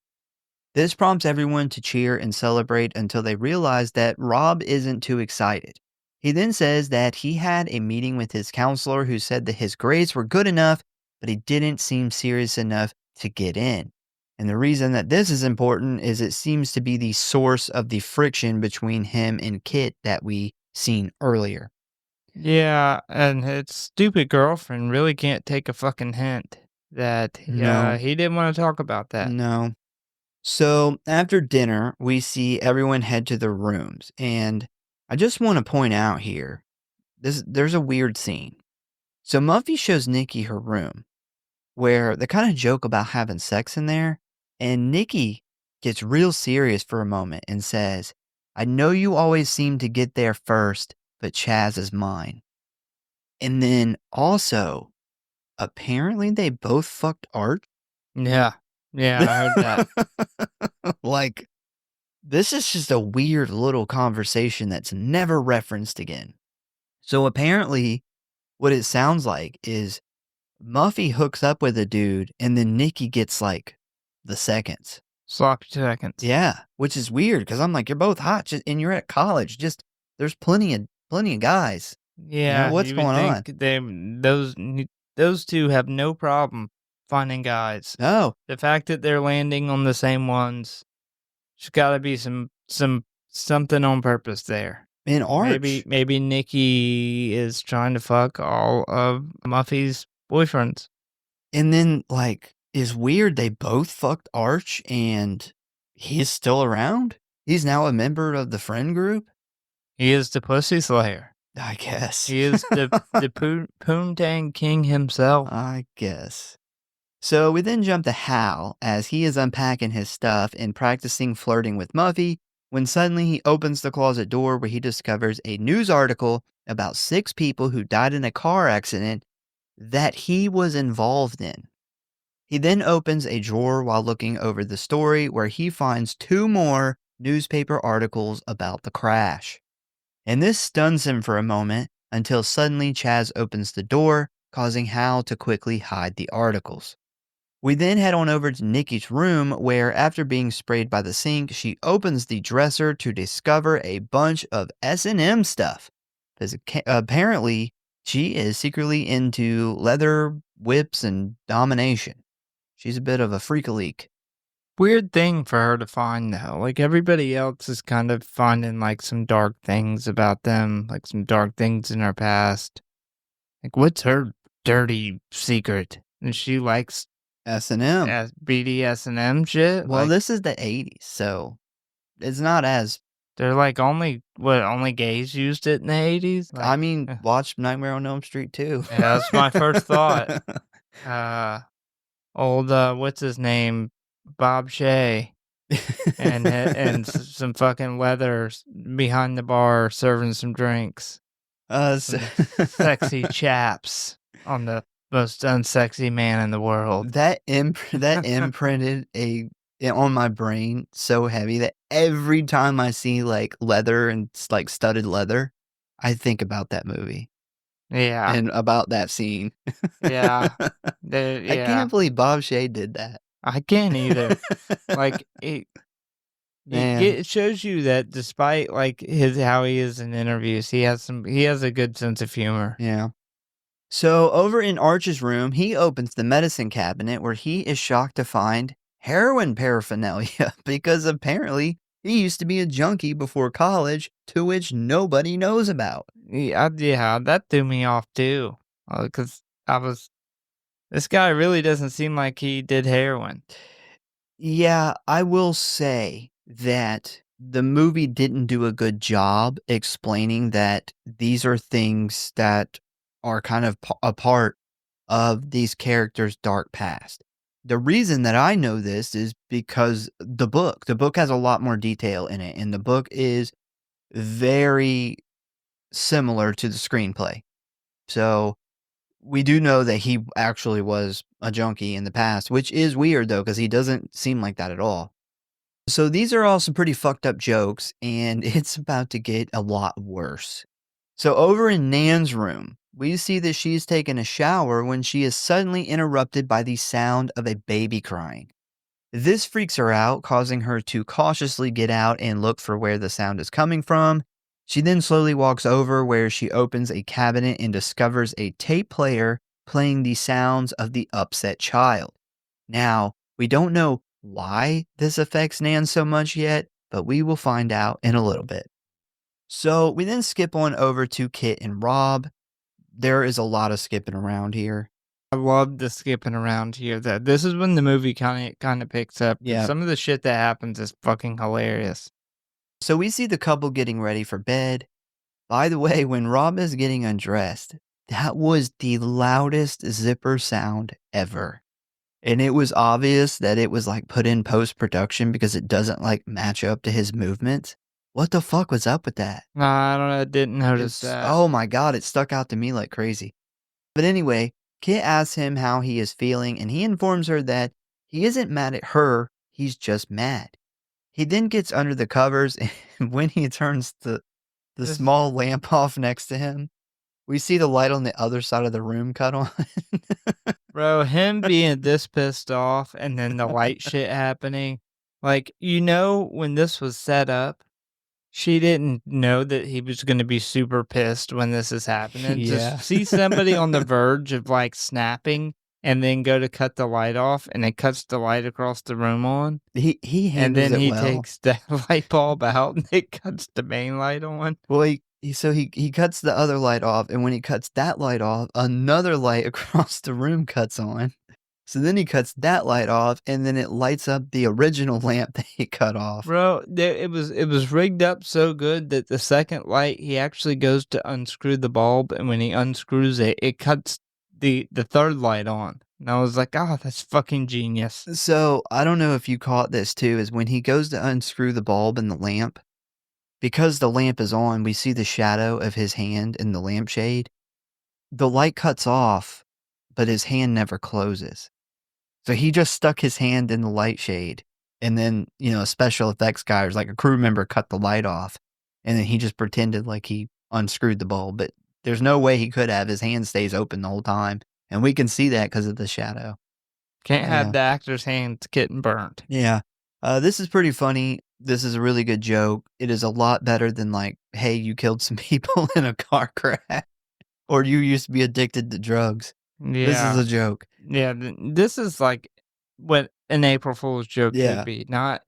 This prompts everyone to cheer and celebrate until they realize that Rob isn't too excited. He then says that he had a meeting with his counselor who said that his grades were good enough, but he didn't seem serious enough to get in. And the reason that this is important is it seems to be the source of the friction between him and Kit that we seen earlier. Yeah, and his stupid girlfriend really can't take a fucking hint that No. he didn't want to talk about that. No. So after dinner, we see everyone head to their rooms. And I just want to point out here, there's a weird scene. So Muffy shows Nikki her room where they kind of joke about having sex in there. And Nikki gets real serious for a moment and says, I know you always seem to get there first, but Chaz is mine. And then also, apparently they both fucked Art. Yeah. Yeah, I heard that. Like, this is just a weird little conversation that's never referenced again. So apparently, what it sounds like is Muffy hooks up with a dude and then Nikki gets like the seconds. Sloppy seconds. Yeah, which is weird because I'm like, you're both hot and you're at college. Just there's plenty of guys. Yeah, what's you would going on? think those two have no problem finding guys. No, The fact that they're landing on the same ones, there's got to be something on purpose there. in Arch. Maybe Nikki is trying to fuck all of Muffy's boyfriends. And then like is weird. They both fucked Arch and he's still around. He's now a member of the friend group. He is the pussy slayer. I guess. He is the Poontang King himself. I guess. So we then jump to Hal as he is unpacking his stuff and practicing flirting with Muffy when suddenly he opens the closet door where he discovers a news article about 6 people who died in a car accident that he was involved in. He then opens a drawer while looking over the story where he finds 2 more newspaper articles about the crash. And this stuns him for a moment until suddenly Chaz opens the door, causing Hal to quickly hide the articles. We then head on over to Nikki's room where, after being sprayed by the sink, she opens the dresser to discover a bunch of S&M stuff. Because apparently, she is secretly into leather, whips, and domination. She's a bit of a freak-a-leak. Weird thing for her to find, though. Like, everybody else is kind of finding, like, some dark things about them, like some dark things in her past. Like, what's her dirty secret? And she likes S&M. BDSM shit? Well, Like, this is the 80s, so it's not as... they're like only gays used it in the 80s? Like, I mean, watch Nightmare on Elm Street too. yeah, that's my first thought. What's his name? Bob Shea. and some fucking leather behind the bar serving some drinks. Some sexy chaps on the most unsexy man in the world. That imprinted on my brain so heavy that every time I see like leather and like studded leather, I think about that movie. Yeah. And about that scene. Yeah. I can't believe Bob Shea did that. I can't either. Like it shows you that despite like how he is in interviews, he has a good sense of humor. Yeah. So over in Arch's room, he opens the medicine cabinet where he is shocked to find heroin paraphernalia because apparently he used to be a junkie before college, to which nobody knows about. Yeah, that threw me off too. Because this guy really doesn't seem like he did heroin. Yeah, I will say that the movie didn't do a good job explaining that these are things that are kind of a part of these characters' dark past. The reason that I know this is because the book has a lot more detail in it, and the book is very similar to the screenplay. So we do know that he actually was a junkie in the past, which is weird though, because he doesn't seem like that at all. So these are all some pretty fucked up jokes, and it's about to get a lot worse. So over in Nan's room, we see that she's taking a shower when she is suddenly interrupted by the sound of a baby crying. This freaks her out, causing her to cautiously get out and look for where the sound is coming from. She then slowly walks over where she opens a cabinet and discovers a tape player playing the sounds of the upset child. Now, we don't know why this affects Nan so much yet, but we will find out in a little bit. So we then skip on over to Kit and Rob. There is a lot of skipping around here. I love the skipping around here. That this is when the movie kind of picks up. Yeah. Some of the shit that happens is fucking hilarious. So we see the couple getting ready for bed. By the way, when Rob is getting undressed, that was the loudest zipper sound ever. And it was obvious that it was like put in post-production because it doesn't like match up to his movements. What the fuck was up with that? Nah, I don't know. I didn't notice that. Oh my God, it stuck out to me like crazy. But anyway, Kit asks him how he is feeling and he informs her that he isn't mad at her, he's just mad. He then gets under the covers and when he turns the small lamp off next to him, we see the light on the other side of the room cut on. Bro, him being this pissed off and then the light shit happening. Like, when this was set up, she didn't know that he was going to be super pissed when this is happening. Yeah. Just see somebody on the verge of like snapping and then go to cut the light off and it cuts the light across the room on. He And handles then it he well. takes the light bulb out and it cuts the main light on. Well, he cuts the other light off, and when he cuts that light off, another light across the room cuts on. So then he cuts that light off, and then it lights up the original lamp that he cut off. Bro, it was rigged up so good that the second light, he actually goes to unscrew the bulb, and when he unscrews it, it cuts the third light on. And I was like, oh, that's fucking genius. So I don't know if you caught this too, is when he goes to unscrew the bulb in the lamp, because the lamp is on, we see the shadow of his hand in the lampshade. The light cuts off, but his hand never closes. So he just stuck his hand in the light shade, and then, a special effects guy or like a crew member cut the light off, and then he just pretended like he unscrewed the bulb, but there's no way he could have. His hand stays open the whole time, and we can see that because of the shadow. Can't have the actor's hands getting burnt. Yeah. This is pretty funny. This is a really good joke. It is a lot better than like, hey, you killed some people in a car crash, or you used to be addicted to drugs. Yeah. This is a joke. Yeah, this is like what an April Fool's joke Yeah. should be. Not,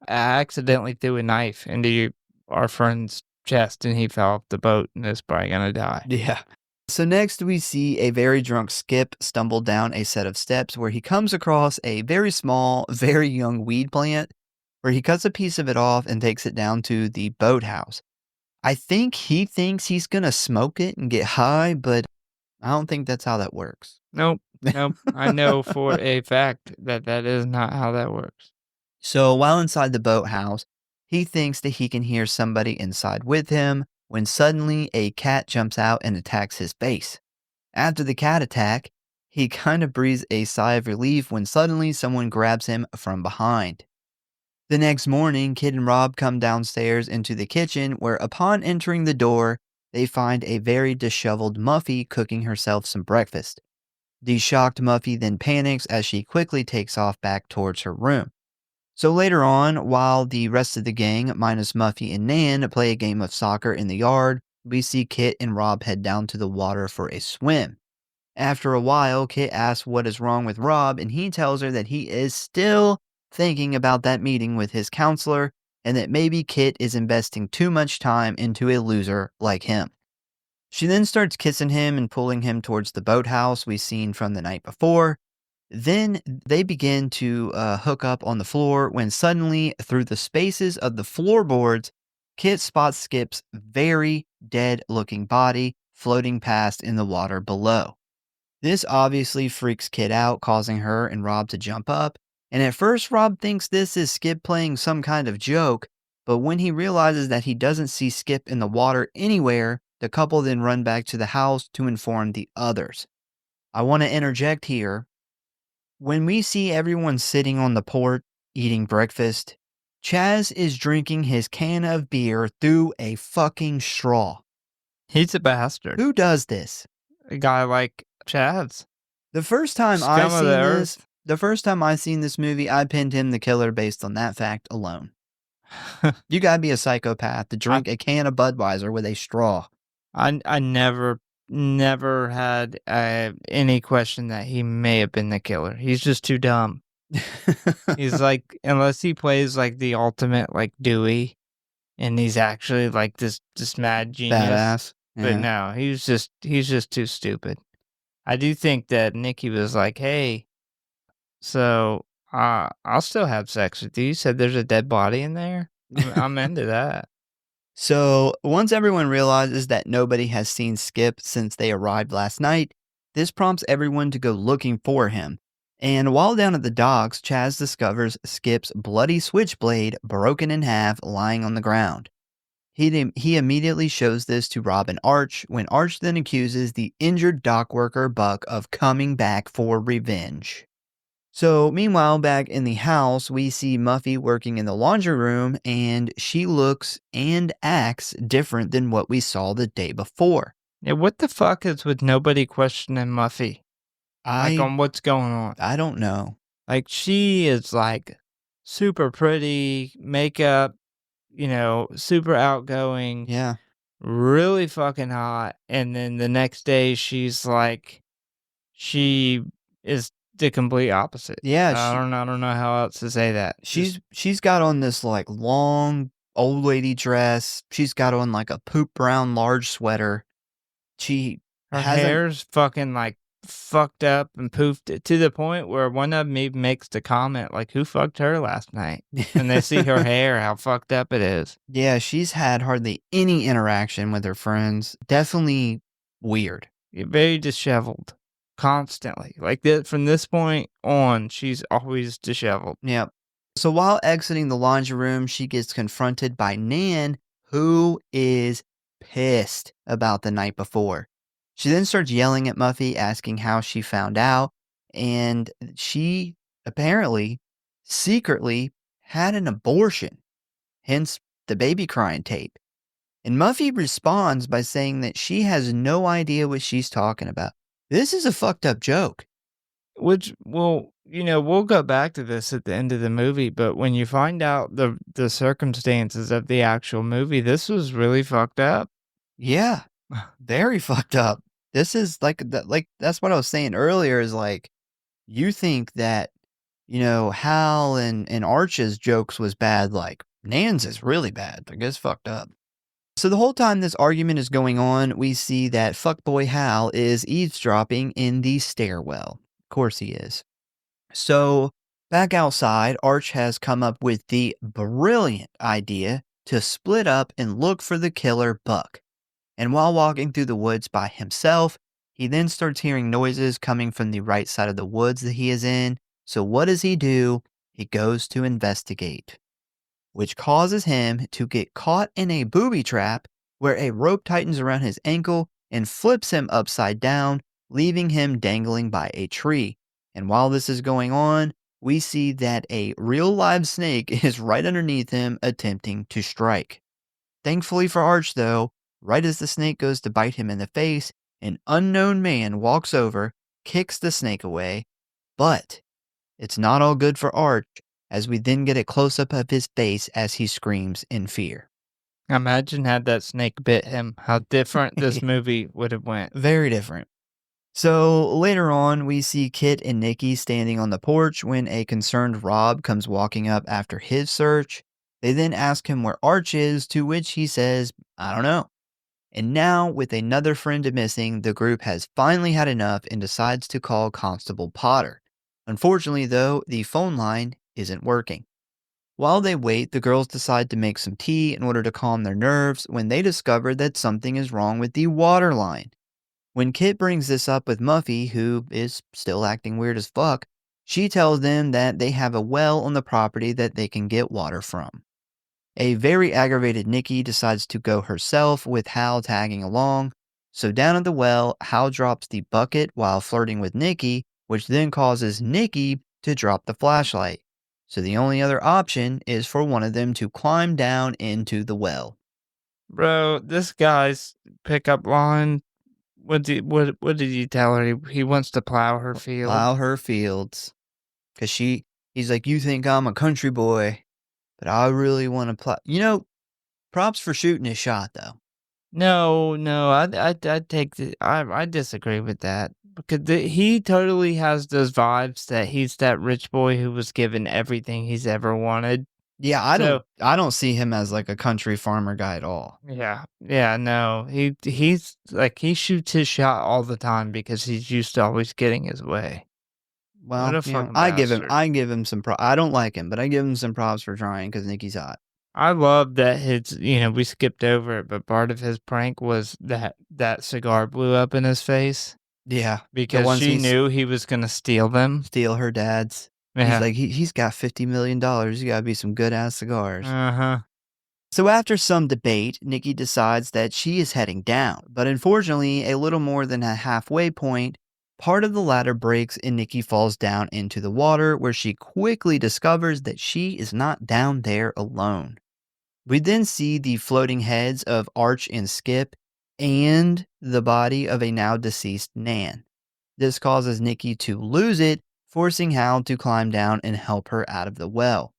I accidentally threw a knife into our friend's chest and he fell off the boat and is probably going to die. Yeah. So next we see a very drunk Skip stumble down a set of steps where he comes across a very small, very young weed plant where he cuts a piece of it off and takes it down to the boathouse. I think he thinks he's going to smoke it and get high, but I don't think that's how that works. Nope. I know for a fact that is not how that works. So while inside the boathouse, he thinks that he can hear somebody inside with him when suddenly a cat jumps out and attacks his face. After the cat attack, he kind of breathes a sigh of relief when suddenly someone grabs him from behind. The next morning, Kid and Rob come downstairs into the kitchen where upon entering the door, they find a very disheveled Muffy cooking herself some breakfast. The shocked Muffy then panics as she quickly takes off back towards her room. So later on, while the rest of the gang, minus Muffy and Nan, play a game of soccer in the yard, we see Kit and Rob head down to the water for a swim. After a while, Kit asks what is wrong with Rob, and he tells her that he is still thinking about that meeting with his counselor, and that maybe Kit is investing too much time into a loser like him. She then starts kissing him and pulling him towards the boathouse we seen from the night before. Then they begin to hook up on the floor when suddenly, through the spaces of the floorboards, Kit spots Skip's very dead-looking body floating past in the water below. This obviously freaks Kit out, causing her and Rob to jump up. And at first, Rob thinks this is Skip playing some kind of joke, but when he realizes that he doesn't see Skip in the water anywhere, the couple then run back to the house to inform the others. I want to interject here. When we see everyone sitting on the porch eating breakfast, Chaz is drinking his can of beer through a fucking straw. He's a bastard. Who does this? A guy like Chaz. The first time I seen this movie, I pinned him the killer based on that fact alone. You gotta be a psychopath to drink a can of Budweiser with a straw. I never had any question that he may have been the killer. He's just too dumb. He's like, unless he plays like the ultimate like Dewey, and he's actually like this mad genius. Badass. But Yeah. no, he's just too stupid. I do think that Nikki was like, "Hey, so I'll still have sex with you. You said there's a dead body in there. I'm into that." So, once everyone realizes that nobody has seen Skip since they arrived last night, this prompts everyone to go looking for him. And while down at the docks, Chaz discovers Skip's bloody switchblade broken in half lying on the ground. He immediately shows this to Rob and Arch, when Arch then accuses the injured dock worker Buck of coming back for revenge. So, meanwhile, back in the house, we see Muffy working in the laundry room, and she looks and acts different than what we saw the day before. Yeah, what the fuck is with nobody questioning Muffy? Like on what's going on? I don't know. Like she is like super pretty, makeup, super outgoing. Yeah. Really fucking hot. And then the next day she is the complete opposite. Yeah, I don't know how else to say that. She's got on this like long old lady dress. She's got on like a poop brown large sweater. Her hair's fucking like fucked up and poofed to the point where one of them even makes the comment like, "Who fucked her last night?" And they see her hair, how fucked up it is. Yeah, she's had hardly any interaction with her friends. Definitely weird. Very disheveled. Constantly. Like from this point on, she's always disheveled. Yep. So while exiting the laundry room, she gets confronted by Nan, who is pissed about the night before. She then starts yelling at Muffy, asking how she found out, and she apparently secretly had an abortion, hence the baby crying tape. And Muffy responds by saying that she has no idea what she's talking about. This is a fucked up joke. Which, well, we'll go back to this at the end of the movie, but when you find out the circumstances of the actual movie, this was really fucked up. Yeah, very fucked up. This is like that's what I was saying earlier is like, you think that, Hal and Arch's jokes was bad, like Nan's is really bad. Like it's fucked up. So the whole time this argument is going on, we see that fuckboy Hal is eavesdropping in the stairwell. Of course he is. So back outside, Arch has come up with the brilliant idea to split up and look for the killer Buck. And while walking through the woods by himself, he then starts hearing noises coming from the right side of the woods that he is in. So what does he do? He goes to investigate, which causes him to get caught in a booby trap where a rope tightens around his ankle and flips him upside down, leaving him dangling by a tree. And while this is going on, we see that a real live snake is right underneath him attempting to strike. Thankfully for Arch though, right as the snake goes to bite him in the face, an unknown man walks over, kicks the snake away, but it's not all good for Arch, as we then get a close-up of his face as he screams in fear. Imagine had that snake bit him, how different this movie would have went. Very different. So later on, we see Kit and Nikki standing on the porch when a concerned Rob comes walking up after his search. They then ask him where Arch is, to which he says, "I don't know." And now, with another friend missing, the group has finally had enough and decides to call Constable Potter. Unfortunately, though, the phone line isn't working. While they wait, the girls decide to make some tea in order to calm their nerves when they discover that something is wrong with the water line. When Kit brings this up with Muffy, who is still acting weird as fuck, she tells them that they have a well on the property that they can get water from. A very aggravated Nikki decides to go herself, with Hal tagging along. So down at the well, Hal drops the bucket while flirting with Nikki, which then causes Nikki to drop the flashlight. So the only other option is for one of them to climb down into the well. Bro, this guy's pickup line, what did he tell her? He wants to plow her field. Plow her fields. Because he's like, "You think I'm a country boy?" but I really want to props for shooting his shot, though. No, I'd take I disagree with that because he totally has those vibes that he's that rich boy who was given everything he's ever wanted. Yeah, So I don't see him as, like, a country farmer guy at all. yeah, no, he's like he shoots his shot all the time because he's used to always getting his way. What Well, a fucking bastard! I give him some I don't like him, but I give him some props for trying because Nikki's hot. I love that we skipped over it, but part of his prank was that cigar blew up in his face Yeah, the because ones she knew he was gonna steal them. steal her dad's. He's Yeah. like, he's got $50 million. You gotta be some good ass cigars. Uh-huh. So after some debate, Nikki decides that she is heading down, but unfortunately, a little more than a halfway point, part of the ladder breaks and Nikki falls down into the water where she quickly discovers that she is not down there alone. We then see the floating heads of Arch and Skip and the body of a now deceased Nan. This causes Nikki to lose it, forcing Hal to climb down and help her out of the well.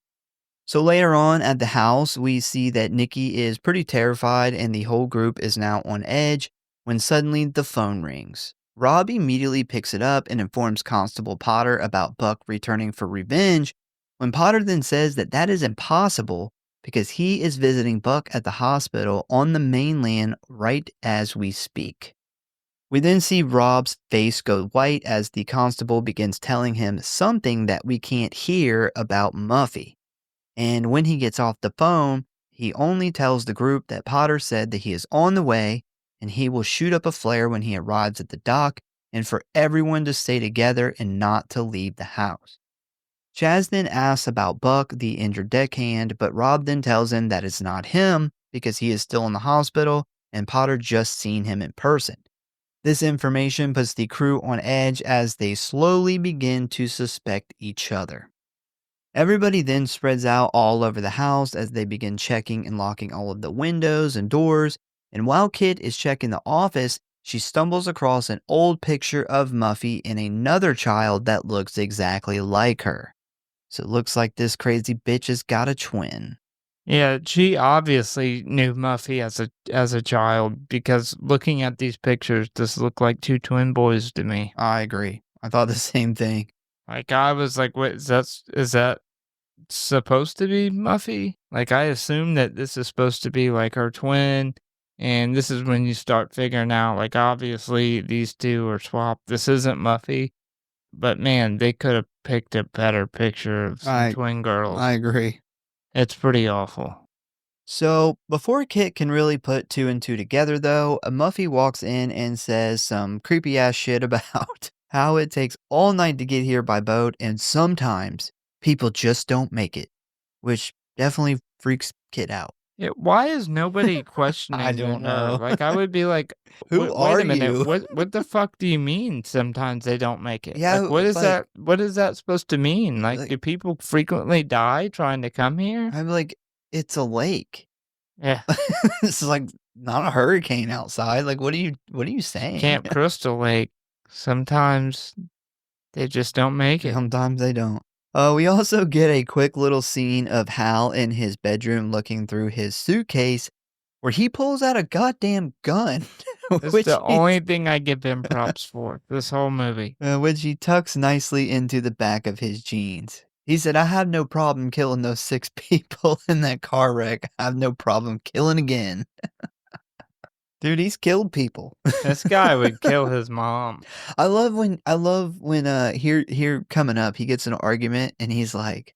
So later on at the house, we see that Nikki is pretty terrified and the whole group is now on edge when suddenly the phone rings. Rob immediately picks it up and informs Constable Potter about Buck returning for revenge, when Potter then says that that is impossible because he is visiting Buck at the hospital on the mainland right as we speak. We then see Rob's face go white as the constable begins telling him something that we can't hear about Muffy. And when he gets off the phone, he only tells the group that Potter said that he is on the way and he will shoot up a flare when he arrives at the dock and for everyone to stay together and not to leave the house. Chaz then asks about Buck, the injured deckhand, but Rob then tells him that it's not him because he is still in the hospital and Potter just seen him in person. This information puts the crew on edge as they slowly begin to suspect each other. Everybody then spreads out all over the house as they begin checking and locking all of the windows and doors, and while Kit is checking the office, she stumbles across an old picture of Muffy and another child that looks exactly like her. So it looks like this crazy bitch has got a twin. Yeah, she obviously knew Muffy as a child because looking at these pictures, this look like two twin boys to me. I agree. I thought the same thing. Like I was like, "Wait, is that supposed to be Muffy?" Like I assume that this is supposed to be like her twin, and this is when you start figuring out like obviously these two are swapped. This isn't Muffy, but man, they could have picked a better picture of some twin girls. I agree. It's pretty awful. So, before Kit can really put two and two together, though, Muffy walks in and says some creepy ass shit about how it takes all night to get here by boat, and sometimes people just don't make it, which definitely freaks Kit out. Yeah, why is nobody questioning I don't know. Like, I would be like, Who are wait a minute, you?" what the fuck do you mean sometimes they don't make it? Yeah, Like, what it's is that? What is that supposed to mean? Like, do people frequently die trying to come here? I'm like, it's a lake. Yeah, This is like not a hurricane outside. Like, what are you saying? Camp Crystal Lake. Sometimes they just don't make it. Sometimes they don't. We also get a quick little scene of Hal in his bedroom looking through his suitcase where he pulls out a goddamn gun. It's the only thing I give him props for this whole movie. Which he tucks nicely into the back of his jeans. He said, "I have no problem killing those 6 people in that car wreck. I have no problem killing again." Dude, he's killed people. This guy would kill his mom. I love when here coming up, he gets in an argument and he's like,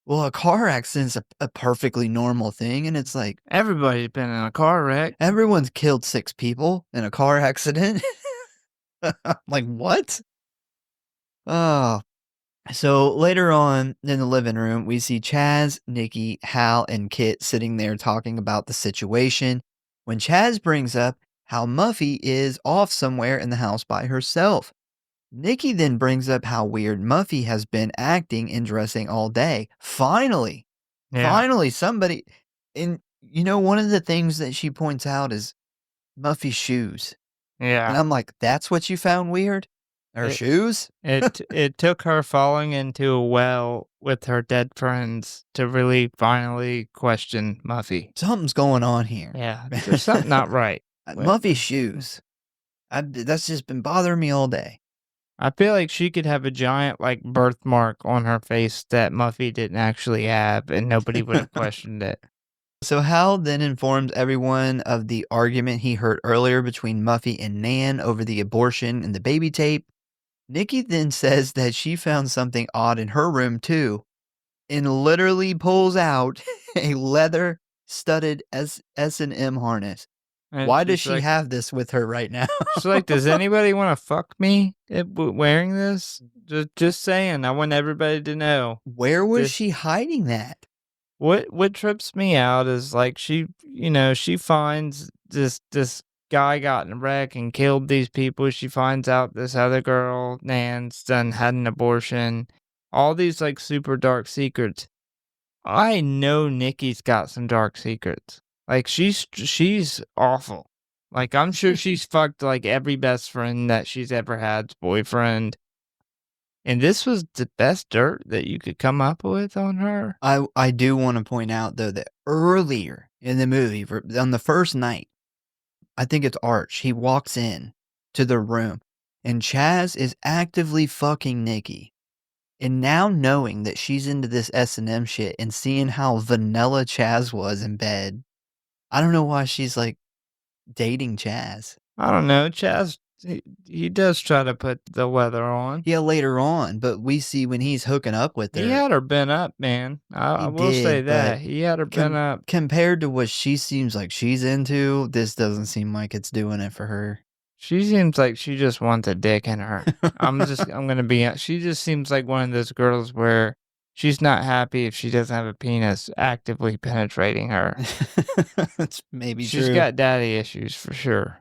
"Well, a car accident's a perfectly normal thing." And it's like, Everybody's been in a car wreck. everyone's killed 6 people in a car accident. I'm like, what? Oh. So later on in the living room, we see Chaz, Nikki, Hal, and Kit sitting there talking about the situation when Chaz brings up how Muffy is off somewhere in the house by herself. Nikki then brings up how weird Muffy has been acting and dressing all day. Finally, somebody. And one of the things that she points out is Muffy's shoes. And Yeah. I'm like, that's what you found weird? Her It shoes? it took her falling into a well with her dead friends to really finally question Muffy. Something's going on here. Yeah, there's something not right. Muffy's shoes. That's just been bothering me all day. I feel like she could have a giant, like, birthmark on her face that Muffy didn't actually have, and nobody would have questioned it. So Hal then informs everyone of the argument he heard earlier between Muffy and Nan over the abortion and the baby tape. Nikki then says that she found something odd in her room too, and literally pulls out a leather studded S&M harness. And Why does she's she like have this with her right now? she's like, "Does anybody wanna fuck me wearing this? Just saying, I want everybody to know." Where was This she hiding that? What trips me out is, like, she finds this guy got in a wreck and killed these people. She finds out this other girl, Nan's had an abortion. All these, like, super dark secrets. I know Nikki's got some dark secrets. Like, she's awful. Like, I'm sure she's fucked, like, every best friend that she's ever had's boyfriend. And this was the best dirt that you could come up with on her? I do want to point out though that earlier in the movie, on the first night, I think it's Arch, he walks in to the room and Chaz is actively fucking Nikki. And now knowing that she's into this S&M shit and seeing how vanilla Chaz was in bed, I don't know why she's like dating Chaz. I don't know, Chaz, he does try to put the leather on. Yeah, later on, but we see when he's hooking up with her. He had her bent up, man. I will say did, that. but He had her bent up. Compared to what she seems like she's into, this doesn't seem like it's doing it for her. She seems like she just wants a dick in her. I'm gonna be she just seems like one of those girls where she's not happy if she doesn't have a penis actively penetrating her. That's maybe She's true. got daddy issues for sure.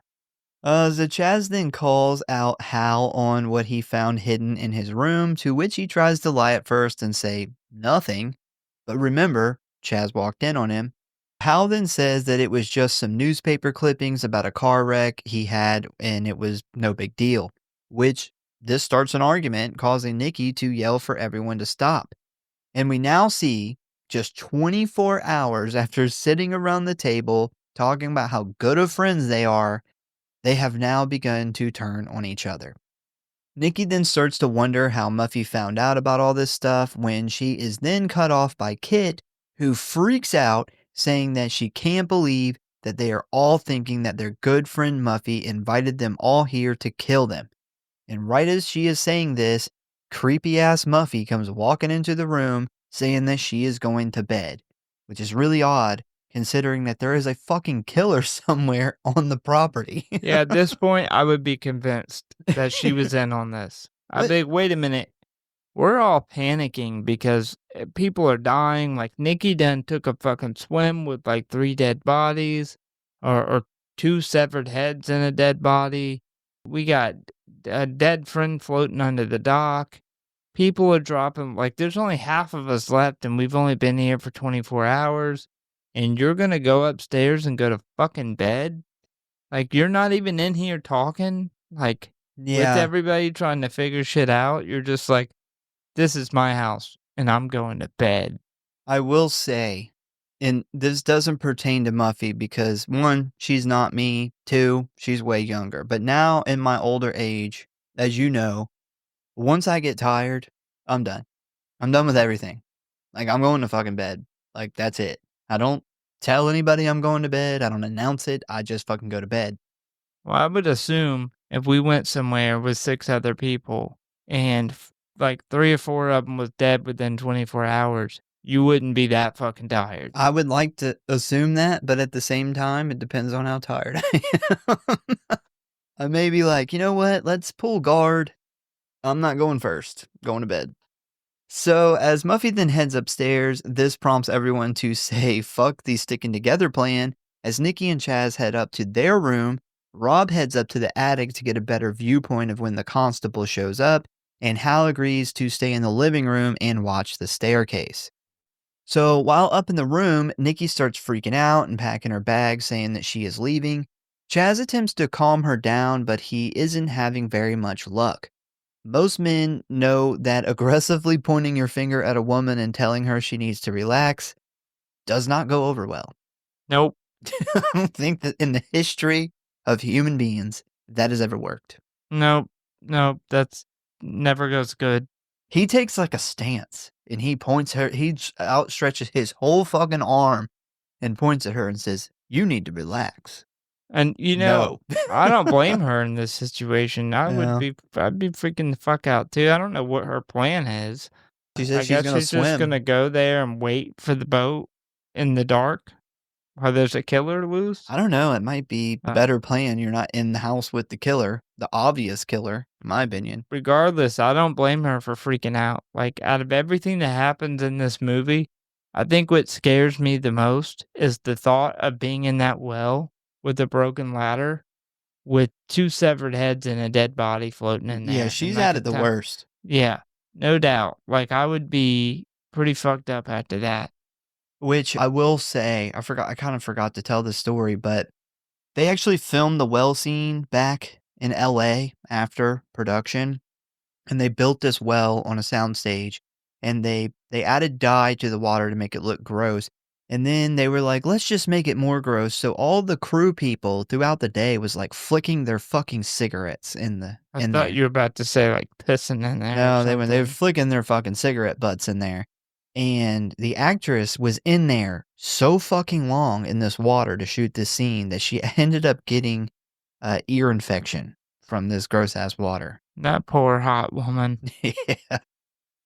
So Chaz then calls out Hal on what he found hidden in his room, to which he tries to lie at first and say nothing. But remember, Chaz walked in on him. Hal then says that it was just some newspaper clippings about a car wreck he had and it was no big deal, which this starts an argument causing Nikki to yell for everyone to stop. And we now see, just 24 hours after sitting around the table talking about how good of friends they are, they have now begun to turn on each other. Nikki then starts to wonder how Muffy found out about all this stuff when she is then cut off by Kit, who freaks out, saying that she can't believe that they are all thinking that their good friend Muffy invited them all here to kill them. And right as she is saying this, creepy ass Muffy comes walking into the room saying that she is going to bed, which is really odd considering that there is a fucking killer somewhere on the property. Yeah, at this point, I would be convinced that she was in on this. I'd be like, wait a minute. We're all panicking because people are dying. Like, Nikki done took a fucking swim with like 3 dead bodies or 2 severed heads in a dead body. We got a dead friend floating under the dock. People are dropping, like, there's only half of us left and we've only been here for 24 hours. And you're going to go upstairs and go to fucking bed? Like, you're not even in here talking? Like, with everybody trying to figure shit out, you're just like, this is my house and I'm going to bed. I will say, and this doesn't pertain to Muffy because 1, she's not me. 2, she's way younger. But now in my older age, as you know, once I get tired, I'm done. I'm done with everything. Like, I'm going to fucking bed. Like, that's it. I don't tell anybody I'm going to bed. I don't announce it. I just fucking go to bed. Well, I would assume if we went somewhere with 6 other people and like 3 or 4 of them was dead within 24 hours, you wouldn't be that fucking tired. I would like to assume that, but at the same time, it depends on how tired I am. I may be like, you know what? Let's pull guard. I'm not going first. Going to bed. So as Muffy then heads upstairs, this prompts everyone to say fuck the sticking together plan. As Nikki and Chaz head up to their room, Rob heads up to the attic to get a better viewpoint of when the constable shows up, and Hal agrees to stay in the living room and watch the staircase. So while up in the room, Nikki starts freaking out and packing her bag, saying that she is leaving. Chaz attempts to calm her down, but he isn't having very much luck. Most men know that aggressively pointing your finger at a woman and telling her she needs to relax does not go over well. Nope. I don't think that in the history of human beings that has ever worked. Nope. That's never goes good. He takes like a stance and he points her, he outstretches his whole fucking arm and points at her and says, "You need to relax." And No. I don't blame her in this situation. I'd be freaking the fuck out too. I don't know what her plan is. She says I she's guess gonna she's just swim. gonna go there and wait for the boat in the dark while there's a killer loose. I don't know. It might be a better plan. You're not in the house with the killer, the obvious killer, in my opinion. Regardless, I don't blame her for freaking out. Like, out of everything that happens in this movie, I think what scares me the most is the thought of being in that well with a broken ladder with 2 severed heads and a dead body floating in there. Yeah, And she's like at it the worst. Yeah, no doubt. Like, I would be pretty fucked up after that. Which I will say, I kind of forgot to tell the story, but they actually filmed the well scene back in LA after production, and they built this well on a soundstage, and they added dye to the water to make it look gross. And then they were like, let's just make it more gross. So all the crew people throughout the day was like flicking their fucking cigarettes in there. I thought you were about to say like pissing in there. No, they were flicking their fucking cigarette butts in there. And the actress was in there so fucking long in this water to shoot this scene that she ended up getting ear infection from this gross ass water. That poor hot woman. Yeah.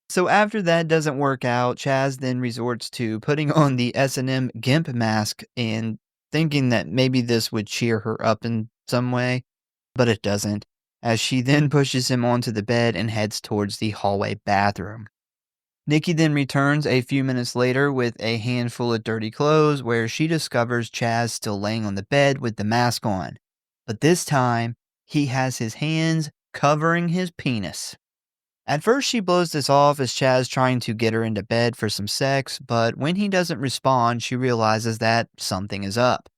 So after that doesn't work out, Chaz then resorts to putting on the S&M GIMP mask and thinking that maybe this would cheer her up in some way, but it doesn't, as she then pushes him onto the bed and heads towards the hallway bathroom. Nikki then returns a few minutes later with a handful of dirty clothes where she discovers Chaz still laying on the bed with the mask on. But this time, he has his hands covering his penis. At first, she blows this off as Chaz trying to get her into bed for some sex, but when he doesn't respond, she realizes that something is up.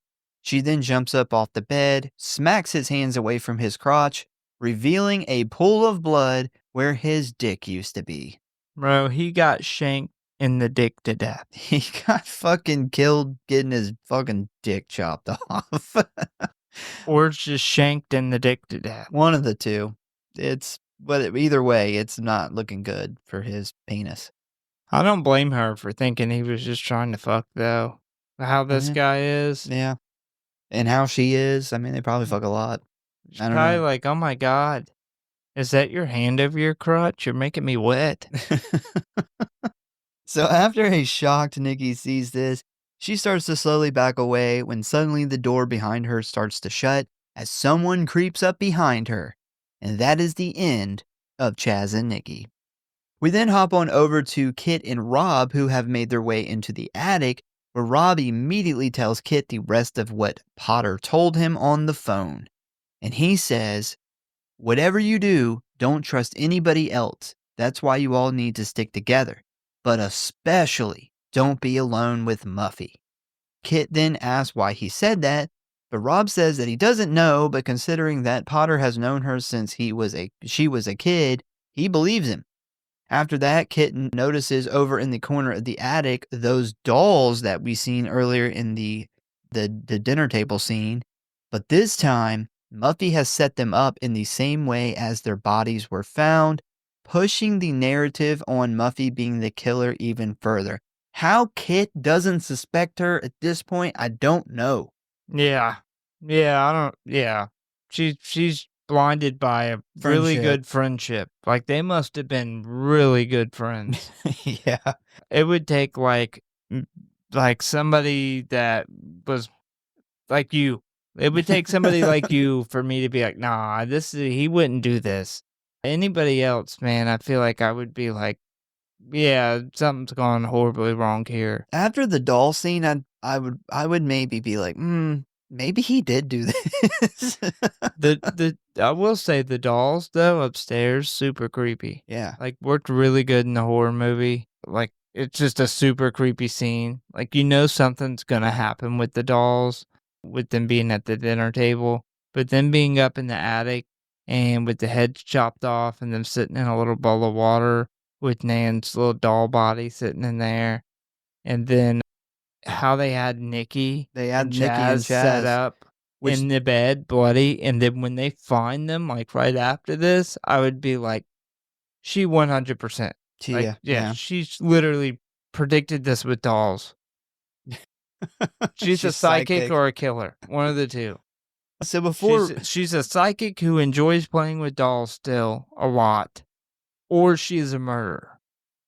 She then jumps up off the bed, smacks his hands away from his crotch, revealing a pool of blood where his dick used to be. Bro, he got shanked in the dick to death. He got fucking killed getting his fucking dick chopped off. Or it's just shanked in the dick to death. One of the two. But either way, it's not looking good for his penis. I don't blame her for thinking he was just trying to fuck, though. How this guy is. Yeah. And how she is. I mean, they probably fuck a lot. She's probably like, oh my God, is that your hand over your crotch? You're making me wet. So after a shocked Nikki sees this, she starts to slowly back away when suddenly the door behind her starts to shut as someone creeps up behind her. And that is the end of Chaz and Nikki. We then hop on over to Kit and Rob, who have made their way into the attic, where Rob immediately tells Kit the rest of what Potter told him on the phone. And he says, whatever you do, don't trust anybody else. That's why you all need to stick together. But especially, don't be alone with Muffy. Kit then asks why he said that, but Rob says that he doesn't know, but considering that Potter has known her since she was a kid, he believes him. After that, Kit notices over in the corner of the attic those dolls that we seen earlier in the dinner table scene, but this time, Muffy has set them up in the same way as their bodies were found, pushing the narrative on Muffy being the killer even further. How Kit doesn't suspect her at this point, I don't know. Yeah. She's blinded by a really good friendship. Like, they must have been really good friends. Yeah. It would take like somebody that was like you. It would take somebody like you for me to be like, nah, he wouldn't do this. Anybody else, man, I feel like I would be like, yeah, something's gone horribly wrong here. After the doll scene, I would maybe be like, maybe he did do this. I will say the dolls though upstairs, super creepy. Yeah. Like, worked really good in the horror movie. Like, it's just a super creepy scene. Like, something's gonna happen with the dolls, with them being at the dinner table, but them being up in the attic and with the heads chopped off and them sitting in a little bowl of water with Nan's little doll body sitting in there. And then how they had Nikki They and had Nikki and Chaz set Chaz, up which in the bed bloody, and then when they find them, like, right after this, I would be like, "She 100%." Like, yeah, yeah. she's literally predicted this with dolls. She's a She's psychic psychic. or a killer, one of the 2. So before She's a psychic who enjoys playing with dolls still a lot, or she's a murderer.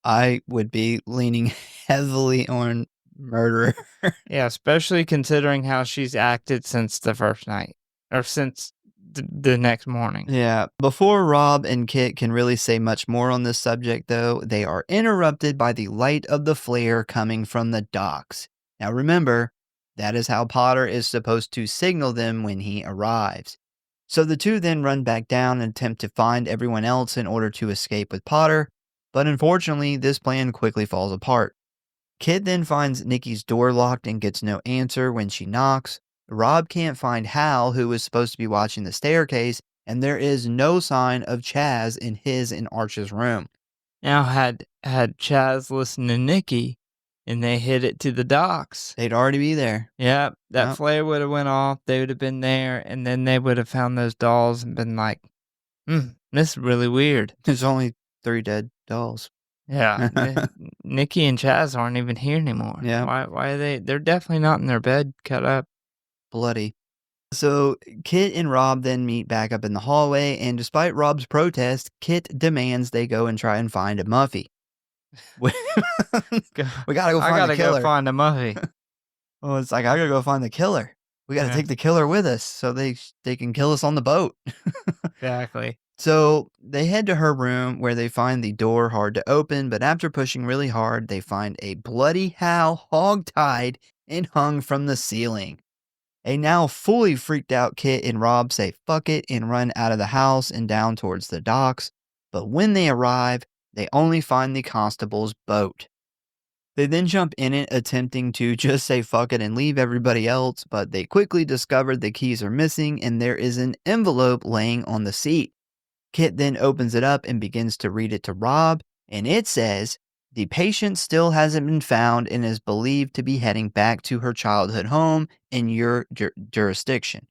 I would be leaning heavily on murderer. Yeah, especially considering how she's acted since the first night, or since the next morning. Yeah. Before Rob and Kit can really say much more on this subject, though, they are interrupted by the light of the flare coming from the docks. Now remember, that is how Potter is supposed to signal them when he arrives. So the 2 then run back down and attempt to find everyone else in order to escape with Potter, but unfortunately, this plan quickly falls apart. Kit then finds Nikki's door locked and gets no answer when she knocks. Rob can't find Hal, who was supposed to be watching the staircase, and there is no sign of Chaz in his and Arch's room. Now, had Chaz listened to Nikki, and they hit it to the docks, They'd already be there. yep, that Yep. flare would have went off, they would have been there, and then they would have found those dolls and been like, this is really weird. There's only 3 dead dolls. Yeah, Nikki and Chaz aren't even here anymore. Yeah. Why are they? They're definitely not in their bed cut up. Bloody. So Kit and Rob then meet back up in the hallway, and despite Rob's protest, Kit demands they go and try and find a Muffy. We gotta go I find gotta the killer. go find a Muffy. Well, it's like, I gotta go find the killer. We gotta Yeah. take the killer with us so they can kill us on the boat. Exactly. So they head to her room where they find the door hard to open, but after pushing really hard, they find a bloody Hal hog-tied and hung from the ceiling. A now fully freaked out Kit and Rob say fuck it and run out of the house and down towards the docks, but when they arrive, they only find the constable's boat. They then jump in it, attempting to just say fuck it and leave everybody else, but they quickly discover the keys are missing and there is an envelope laying on the seat. Kit then opens it up and begins to read it to Rob, and it says, "The patient still hasn't been found and is believed to be heading back to her childhood home in your jurisdiction.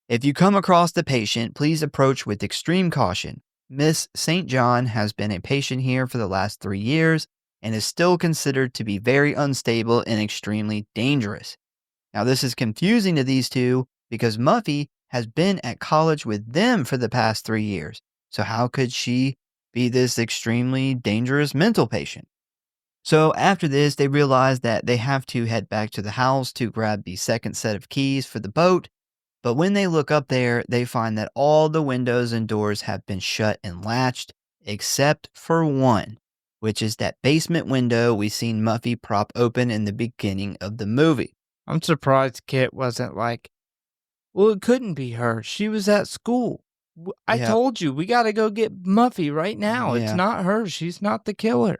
If you come across the patient, please approach with extreme caution. Miss St. John has been a patient here for the last 3 years and is still considered to be very unstable and extremely dangerous." Now, this is confusing to these 2 because Muffy has been at college with them for the past 3 years. So how could she be this extremely dangerous mental patient? So after this, they realize that they have to head back to the house to grab the second set of keys for the boat. But when they look up there, they find that all the windows and doors have been shut and latched, except for one, which is that basement window we seen Muffy prop open in the beginning of the movie. I'm surprised Kit wasn't like, well, it couldn't be her. She was at school. I Yeah. told you, we got to go get Muffy right now. It's Yeah. not her. She's not the killer.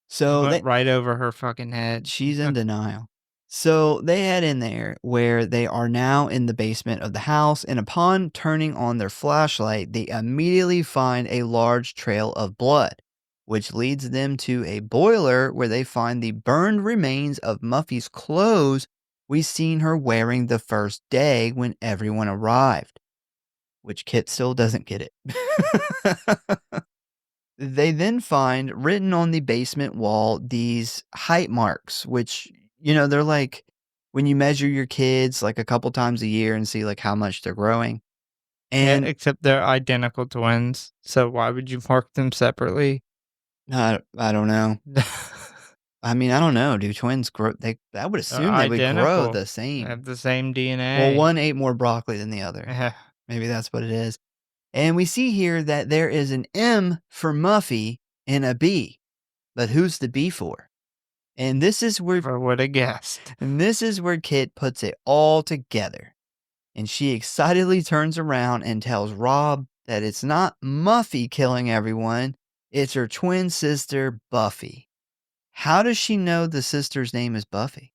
So Went right over her fucking head. she's in denial. So they head in there where they are now in the basement of the house, and upon turning on their flashlight, they immediately find a large trail of blood, which leads them to a boiler where they find the burned remains of Muffy's clothes we seen her wearing the first day when everyone arrived, which Kit still doesn't get it. They then find written on the basement wall these height marks, which, they're like when you measure your kids like a couple times a year and see like how much they're growing. And except they're identical twins. So why would you mark them separately? I don't know. I mean, I don't know. Do twins grow? I would assume they would grow identical. the They same. have the same DNA. Well, one ate more broccoli than the other. Maybe that's what it is. And we see here that there is an M for Muffy and a B. But who's the B for? And this is where I would have guessed. And this is where Kit puts it all together. And she excitedly turns around and tells Rob that it's not Muffy killing everyone, it's her twin sister, Buffy. How does she know the sister's name is Buffy?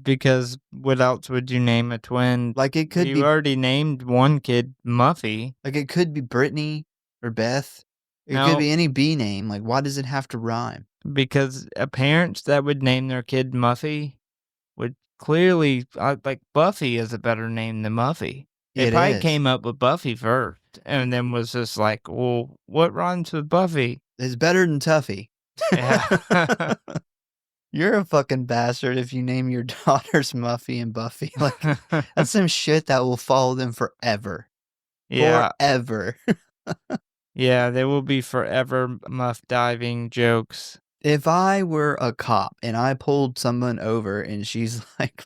Because what else would you name a twin? Like, it could You be already named one kid Muffy. like, it could be Brittany or Beth. It could No, be any B name. Like, why does it have to rhyme? because parents that would name their kid Muffy would clearly like Buffy is a better name than Muffy. They It probably is. came up with Buffy first, and then was just like, well, what rhymes with Buffy? It's better than Tuffy. Yeah. You're a fucking bastard if you name your daughters Muffy and Buffy. Like, that's some shit that will follow them forever. Yeah. Forever. Yeah, there will be forever muff diving jokes. If I were a cop and I pulled someone over and she's like,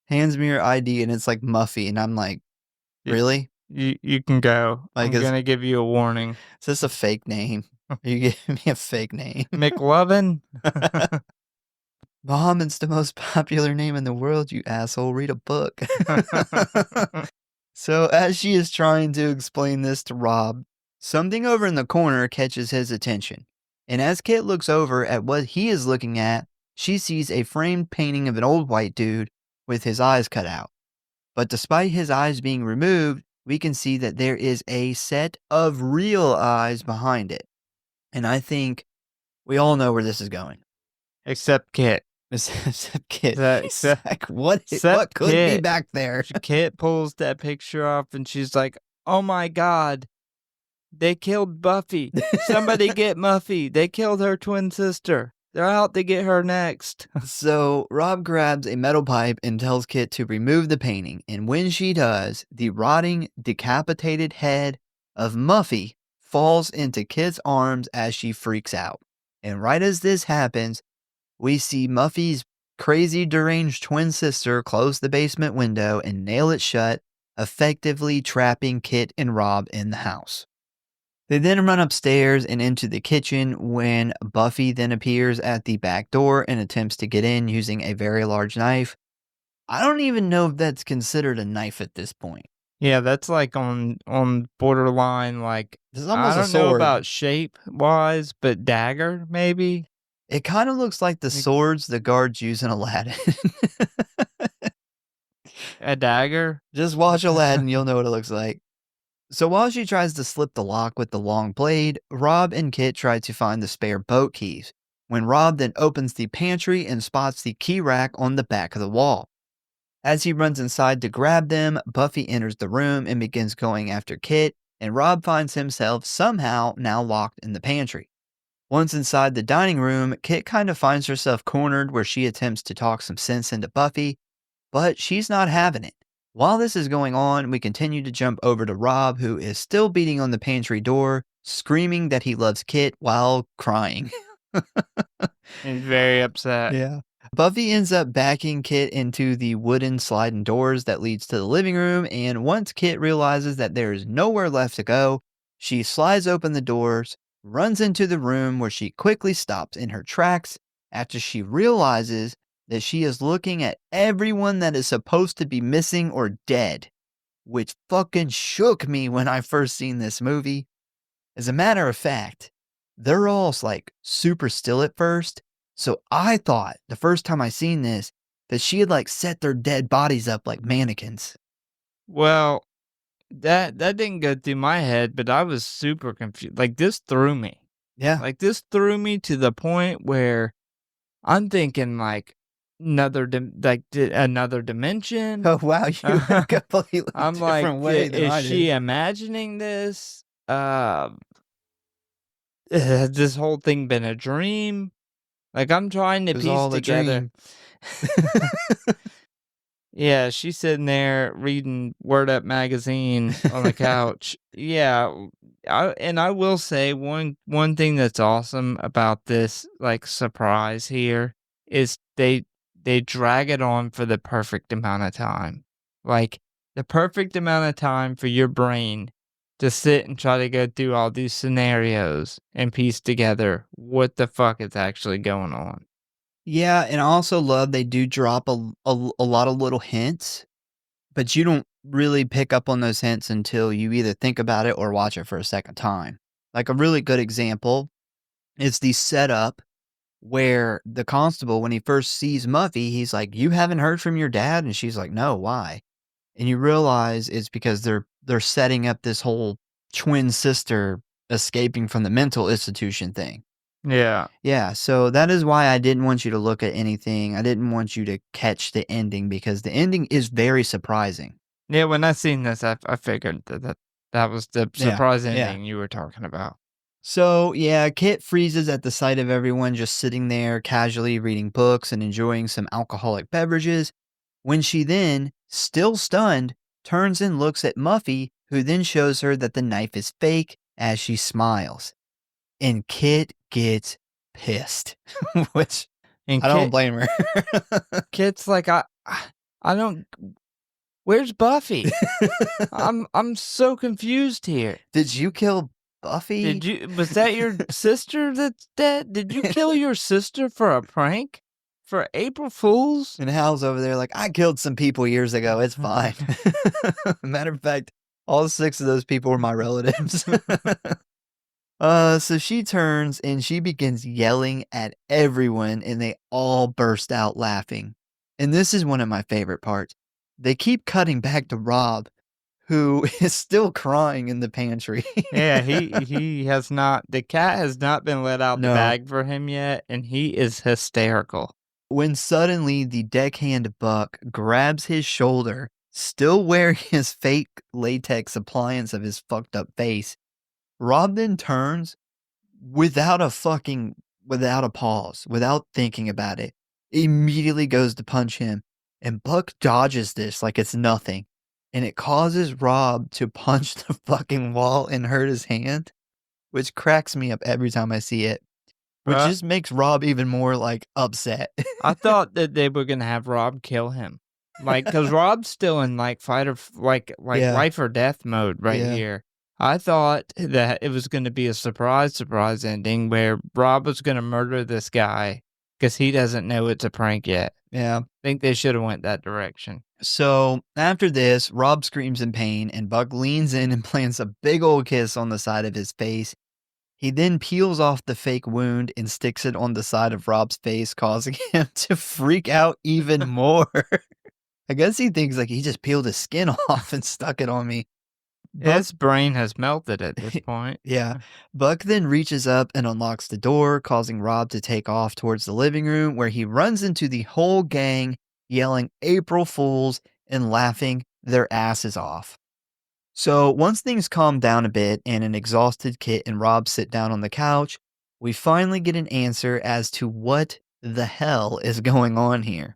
hands me her ID and it's like Muffy, and I'm like, really? You can go. Like, I'm gonna give you a warning. Is this a fake name? Are you giving me a fake name? McLovin? Mom, it's the most popular name in the world, you asshole. Read a book. So as she is trying to explain this to Rob, something over in the corner catches his attention. And as Kit looks over at what he is looking at, she sees a framed painting of an old white dude with his eyes cut out. But despite his eyes being removed, we can see that there is a set of real eyes behind it. And I think we all know where this is going. Except Kit. Except Kit. Except- Like, what except could be Kit. back there? Kit pulls that picture off and she's like, oh my God, they killed Buffy. Somebody get Muffy. They killed her twin sister. They're out to get her next. So Rob grabs a metal pipe and tells Kit to remove the painting. And when she does, the rotting, decapitated head of Muffy falls into Kit's arms as she freaks out. And right as this happens, we see Muffy's crazy, deranged twin sister close the basement window and nail it shut, effectively trapping Kit and Rob in the house. They then run upstairs and into the kitchen when Buffy then appears at the back door and attempts to get in using a very large knife. I don't even know if that's considered a knife at this point. Yeah, that's like on borderline, like, It's almost I a don't know sword. about shape-wise, but dagger, maybe? It kind of looks like the swords the guards use in Aladdin. A dagger? Just watch Aladdin, you'll know what it looks like. So while she tries to slip the lock with the long blade, Rob and Kit try to find the spare boat keys, when Rob then opens the pantry and spots the key rack on the back of the wall. As he runs inside to grab them, Buffy enters the room and begins going after Kit, and Rob finds himself somehow now locked in the pantry. Once inside the dining room, Kit kind of finds herself cornered where she attempts to talk some sense into Buffy, but she's not having it. While this is going on, we continue to jump over to Rob, who is still beating on the pantry door, screaming that he loves Kit while crying. He's very upset. Yeah. Buffy ends up backing Kit into the wooden sliding doors that leads to the living room, and once Kit realizes that there is nowhere left to go, she slides open the doors, runs into the room where she quickly stops in her tracks after she realizes that she is looking at everyone that is supposed to be missing or dead, which fucking shook me when I first seen this movie. As a matter of fact, they're all like super still at first, so I thought the first time I seen this that she had like set their dead bodies up like mannequins. Well, that didn't go through my head, but I was super confused. Like, this threw me. Yeah. Like, this threw me to the point where I'm thinking, like, another dimension. Oh wow, you went a completely I'm different like, way than I is did. she imagining this? Has this whole thing been a dream? Like, I'm trying to It was piece all a together. Yeah, she's sitting there reading Word Up magazine on the couch. Yeah, I will say one thing that's awesome about this, like, surprise here is they drag it on for the perfect amount of time. Like, the perfect amount of time for your brain to sit and try to go through all these scenarios and piece together what the fuck is actually going on. Yeah, and I also love they do drop a lot of little hints, but you don't really pick up on those hints until you either think about it or watch it for a second time. Like a really good example is the setup where the constable, when he first sees Muffy, he's like, "You haven't heard from your dad?" And she's like, "No, why?" And you realize it's because they're setting up this whole twin sister escaping from the mental institution thing. Yeah. Yeah, so that is why I didn't want you to look at anything. I didn't want you to catch the ending because the ending is very surprising. Yeah, when I seen this, I figured that was the surprise yeah. ending you were talking about. So, yeah, Kit freezes at the sight of everyone just sitting there casually reading books and enjoying some alcoholic beverages, when she then, still stunned, turns and looks at Muffy, who then shows her that the knife is fake as she smiles. And Kit gets pissed, which And I don't blame her. Kit's like, I don't. Where's Buffy? I'm so confused here. Did you kill Buffy? Was that your sister that's dead? Did you kill your sister for a prank? For April Fools? And Hal's over there like, I killed some people years ago. It's fine. Matter of fact, all 6 of those people were my relatives. So she turns and she begins yelling at everyone and they all burst out laughing. And this is one of my favorite parts. They keep cutting back to Rob, who is still crying in the pantry. Yeah, he has not, the cat has not been let out the bag for him yet, and he is hysterical. When suddenly the deckhand Buck grabs his shoulder, still wearing his fake latex appliance of his fucked up face, Rob then turns without a pause, without thinking about it, immediately goes to punch him, and Buck dodges this like it's nothing, and it causes Rob to punch the fucking wall and hurt his hand, which cracks me up every time I see it. Which just makes Rob even more, like, upset. I thought that they were gonna have Rob kill him. Like, cause Rob's still in, like, Yeah. life or death mode here. I thought that it was gonna be a surprise ending where Rob was gonna murder this guy because he doesn't know it's a prank yet. Yeah. I think they should have went that direction. So, after this, Rob screams in pain, and Buck leans in and plants a big old kiss on the side of his face. He then peels off the fake wound and sticks it on the side of Rob's face, causing him to freak out even more. I guess he thinks like he just peeled his skin off and stuck it on me. His brain has melted at this point. Yeah. Buck then reaches up and unlocks the door, causing Rob to take off towards the living room, where he runs into the whole gang, yelling April Fools and laughing their asses off. So once things calm down a bit and an exhausted Kit and Rob sit down on the couch, we finally get an answer as to what the hell is going on here.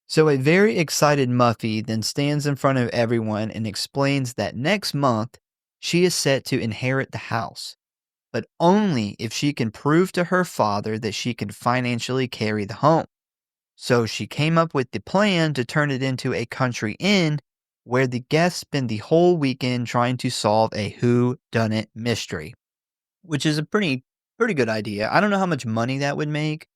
So a very excited Muffy then stands in front of everyone and explains that next month she is set to inherit the house, but only if she can prove to her father that she can financially carry the home. So she came up with the plan to turn it into a country inn where the guests spend the whole weekend trying to solve a whodunit mystery, which is a pretty good idea. I don't know how much money that would make,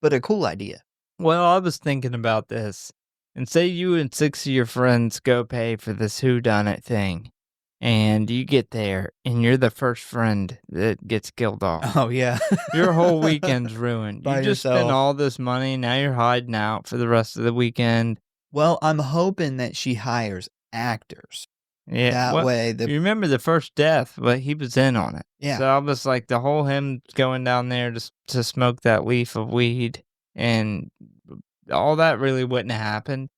but a cool idea. Well, I was thinking about this, and say you and 6 of your friends go pay for this whodunit thing, and you get there, and you're the first friend that gets killed off. Oh, yeah. Your whole weekend's ruined. By You just spent yourself. all this money, now you're hiding out for the rest of the weekend. Well, I'm hoping that she hires actors. Yeah, That way, you remember the first death, but he was in on it. Yeah. So I was like, the whole him going down there to smoke that leaf of weed and all that really wouldn't have happened.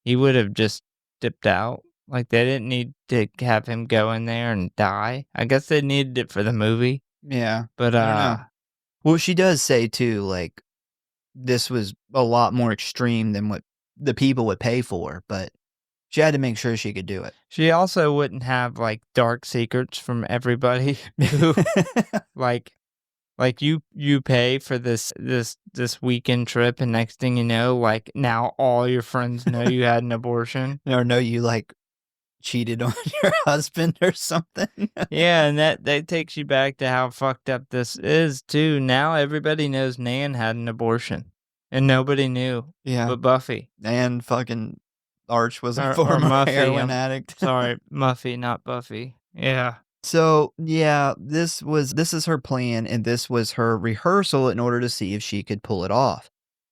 He would have just dipped out. Like, they didn't need to have him go in there and die. I guess they needed it for the movie. Yeah. But, I don't know. Well, she does say, too, like, this was a lot more extreme than what the people would pay for, but she had to make sure she could do it. She also wouldn't have, like, dark secrets from everybody who, like you pay for this weekend trip, and next thing you know, like, now all your friends know you had an abortion. Or know you, like, cheated on your husband or something. Yeah, and that takes you back to how fucked up this is, too. Now everybody knows Nan had an abortion, and nobody knew but Buffy. And fucking Arch was a Or former Muffy, heroin addict. Sorry, Muffy, not Buffy. Yeah. So, yeah, this is her plan, and this was her rehearsal in order to see if she could pull it off.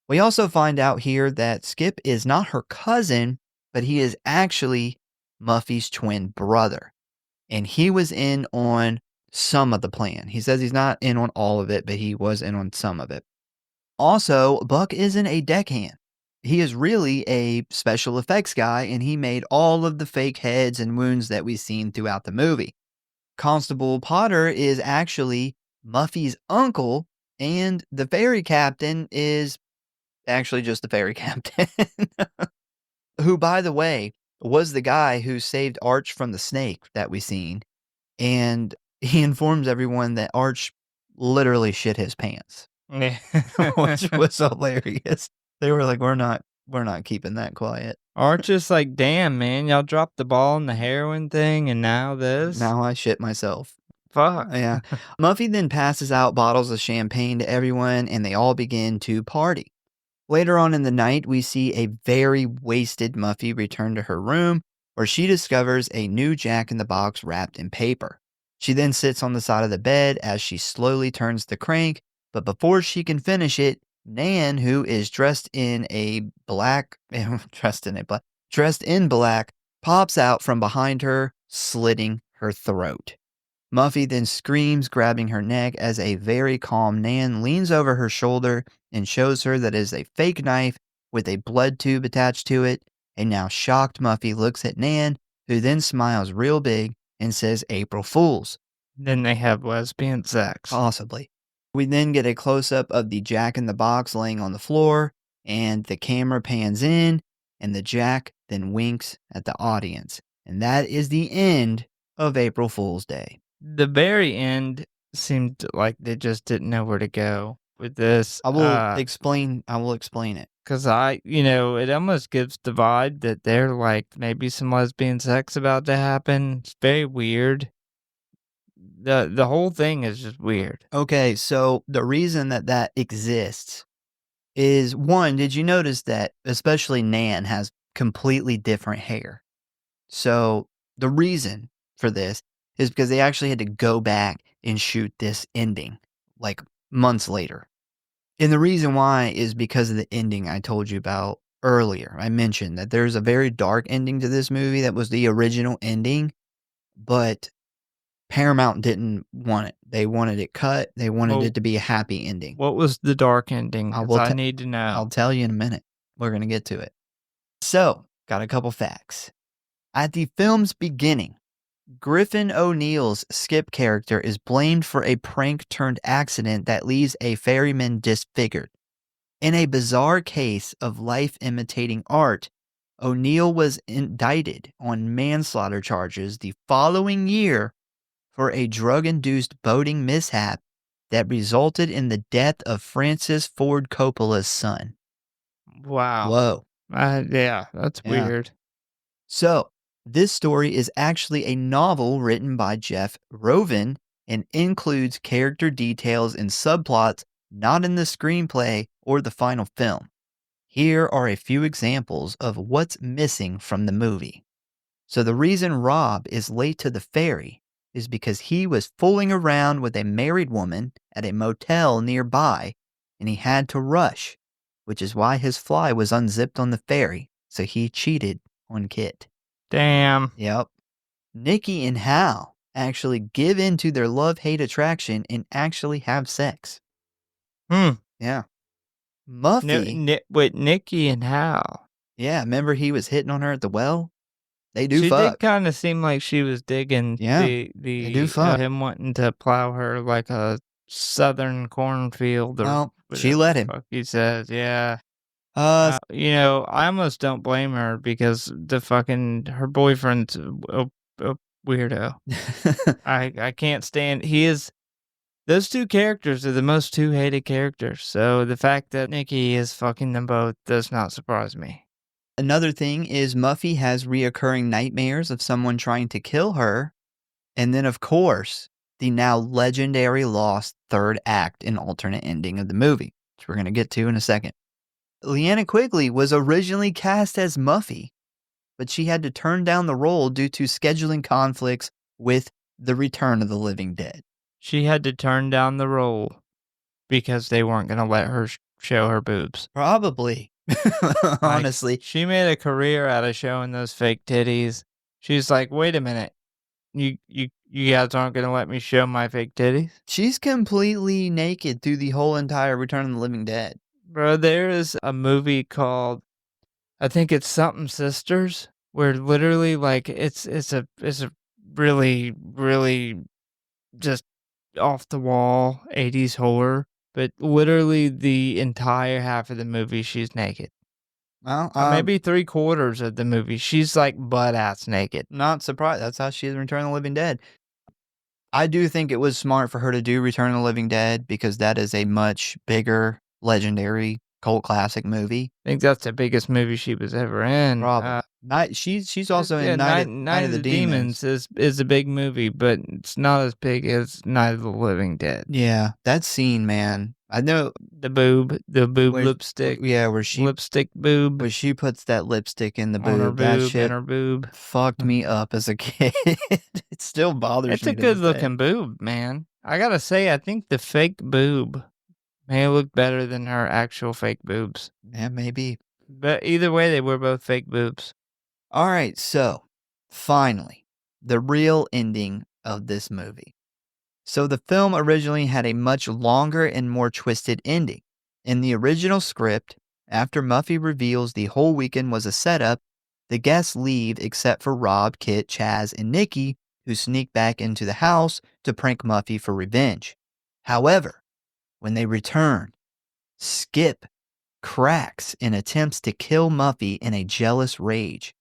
We also find out here that Skip is not her cousin, but he is actually Muffy's twin brother. And he was in on some of the plan. He says he's not in on all of it, but he was in on some of it. Also, Buck isn't a deckhand. He is really a special effects guy, and he made all of the fake heads and wounds that we've seen throughout the movie. Constable Potter is actually Muffy's uncle, and the ferry captain is actually just the ferry captain, who, by the way, was the guy who saved Arch from the snake that we seen. And he informs everyone that Arch literally shit his pants, which was hilarious. They were like, we're not keeping that quiet. Arch is like, damn, man, y'all dropped the ball on the heroin thing, and now this? Now I shit myself. Fuck. Yeah. Muffy then passes out bottles of champagne to everyone, and they all begin to party. Later on in the night, we see a very wasted Muffy return to her room, where she discovers a new Jack-in-the-Box wrapped in paper. She then sits on the side of the bed as she slowly turns the crank, but before she can finish it, Nan, who is dressed in black, pops out from behind her, slitting her throat. Muffy then screams, grabbing her neck, as a very calm Nan leans over her shoulder and shows her that it is a fake knife with a blood tube attached to it. A now shocked Muffy looks at Nan, who then smiles real big and says, "April Fools." Then they have lesbian sex. Possibly. We then get a close-up of the Jack-in-the-Box laying on the floor, and the camera pans in, and the Jack then winks at the audience. And that is the end of April Fool's Day. The very end seemed like they just didn't know where to go with this. I will explain it. Because it almost gives the vibe that they're like maybe some lesbian sex about to happen. It's very weird. The whole thing is just weird. Okay, so the reason that exists is, one, did you notice that especially Nan has completely different hair? So the reason for this is because they actually had to go back and shoot this ending like months later. And the reason why is because of the ending I told you about earlier. I mentioned that there's a very dark ending to this movie that was the original ending, but Paramount didn't want it. They wanted it cut. They wanted it to be a happy ending. What was the dark ending? I need to know. I'll tell you in a minute. We're going to get to it. So, got a couple facts. At the film's beginning, Griffin O'Neill's Skip character is blamed for a prank-turned-accident that leaves a ferryman disfigured. In a bizarre case of life imitating art, O'Neill was indicted on manslaughter charges the following year for a drug-induced boating mishap that resulted in the death of Francis Ford Coppola's son. Wow. Whoa. Yeah, that's weird. So, this story is actually a novel written by Jeff Rovin and includes character details and subplots not in the screenplay or the final film. Here are a few examples of what's missing from the movie. So the reason Rob is late to the ferry is because he was fooling around with a married woman at a motel nearby, and he had to rush, which is why his fly was unzipped on the ferry, so he cheated on Kit. Damn. Yep. Nikki and Hal actually give in to their love-hate attraction and actually have sex. Yeah. Muffy. Wait, Nikki and Hal. Yeah, remember he was hitting on her at the well? They do She fuck. did kind of seem like she was digging they do fuck. him wanting to plow her like a southern cornfield. Or Well, she let him. Fuck he says, yeah. I almost don't blame her because her boyfriend's a weirdo. I can't stand. Those two characters are the most two hated characters. So the fact that Nikki is fucking them both does not surprise me. Another thing is Muffy has reoccurring nightmares of someone trying to kill her. And then, of course, the now legendary lost third act and alternate ending of the movie, which we're going to get to in a second. Leanna Quigley was originally cast as Muffy, but she had to turn down the role due to scheduling conflicts with The Return of the Living Dead. She had to turn down the role because they weren't going to let her show her boobs. Probably. Honestly. Like, she made a career out of showing those fake titties. She's like, wait a minute. You guys aren't going to let me show my fake titties? She's completely naked through the whole entire Return of the Living Dead. Bro, there is a movie called, I think it's something Sisters, where literally like it's a really, really just off the wall 80s horror, but literally the entire half of the movie she's naked. Well, Maybe 3/4 of the movie she's like butt ass naked. Not surprised. That's how she is in Return of the Living Dead. I do think it was smart for her to do Return of the Living Dead because that is a much bigger, legendary cult classic movie. I think that's the biggest movie she was ever in. Probably. She's also in Night of the Demons is a big movie, but it's not as big as Night of the Living Dead. Yeah, that scene, man. I know the boob lipstick. Yeah, where she lipstick boob. Where she puts that lipstick in the boob. On her that boob, shit in her boob. fucked me up as a kid. It still bothers me. It's a good looking boob, man. I gotta say, I think the fake boob may look better than her actual fake boobs. Yeah, maybe. But either way, they were both fake boobs. All right, so finally, the real ending of this movie. So the film originally had a much longer and more twisted ending. In the original script, after Muffy reveals the whole weekend was a setup, the guests leave except for Rob, Kit, Chaz, and Nikki, who sneak back into the house to prank Muffy for revenge. However, when they return, Skip cracks and attempts to kill Muffy in a jealous rage.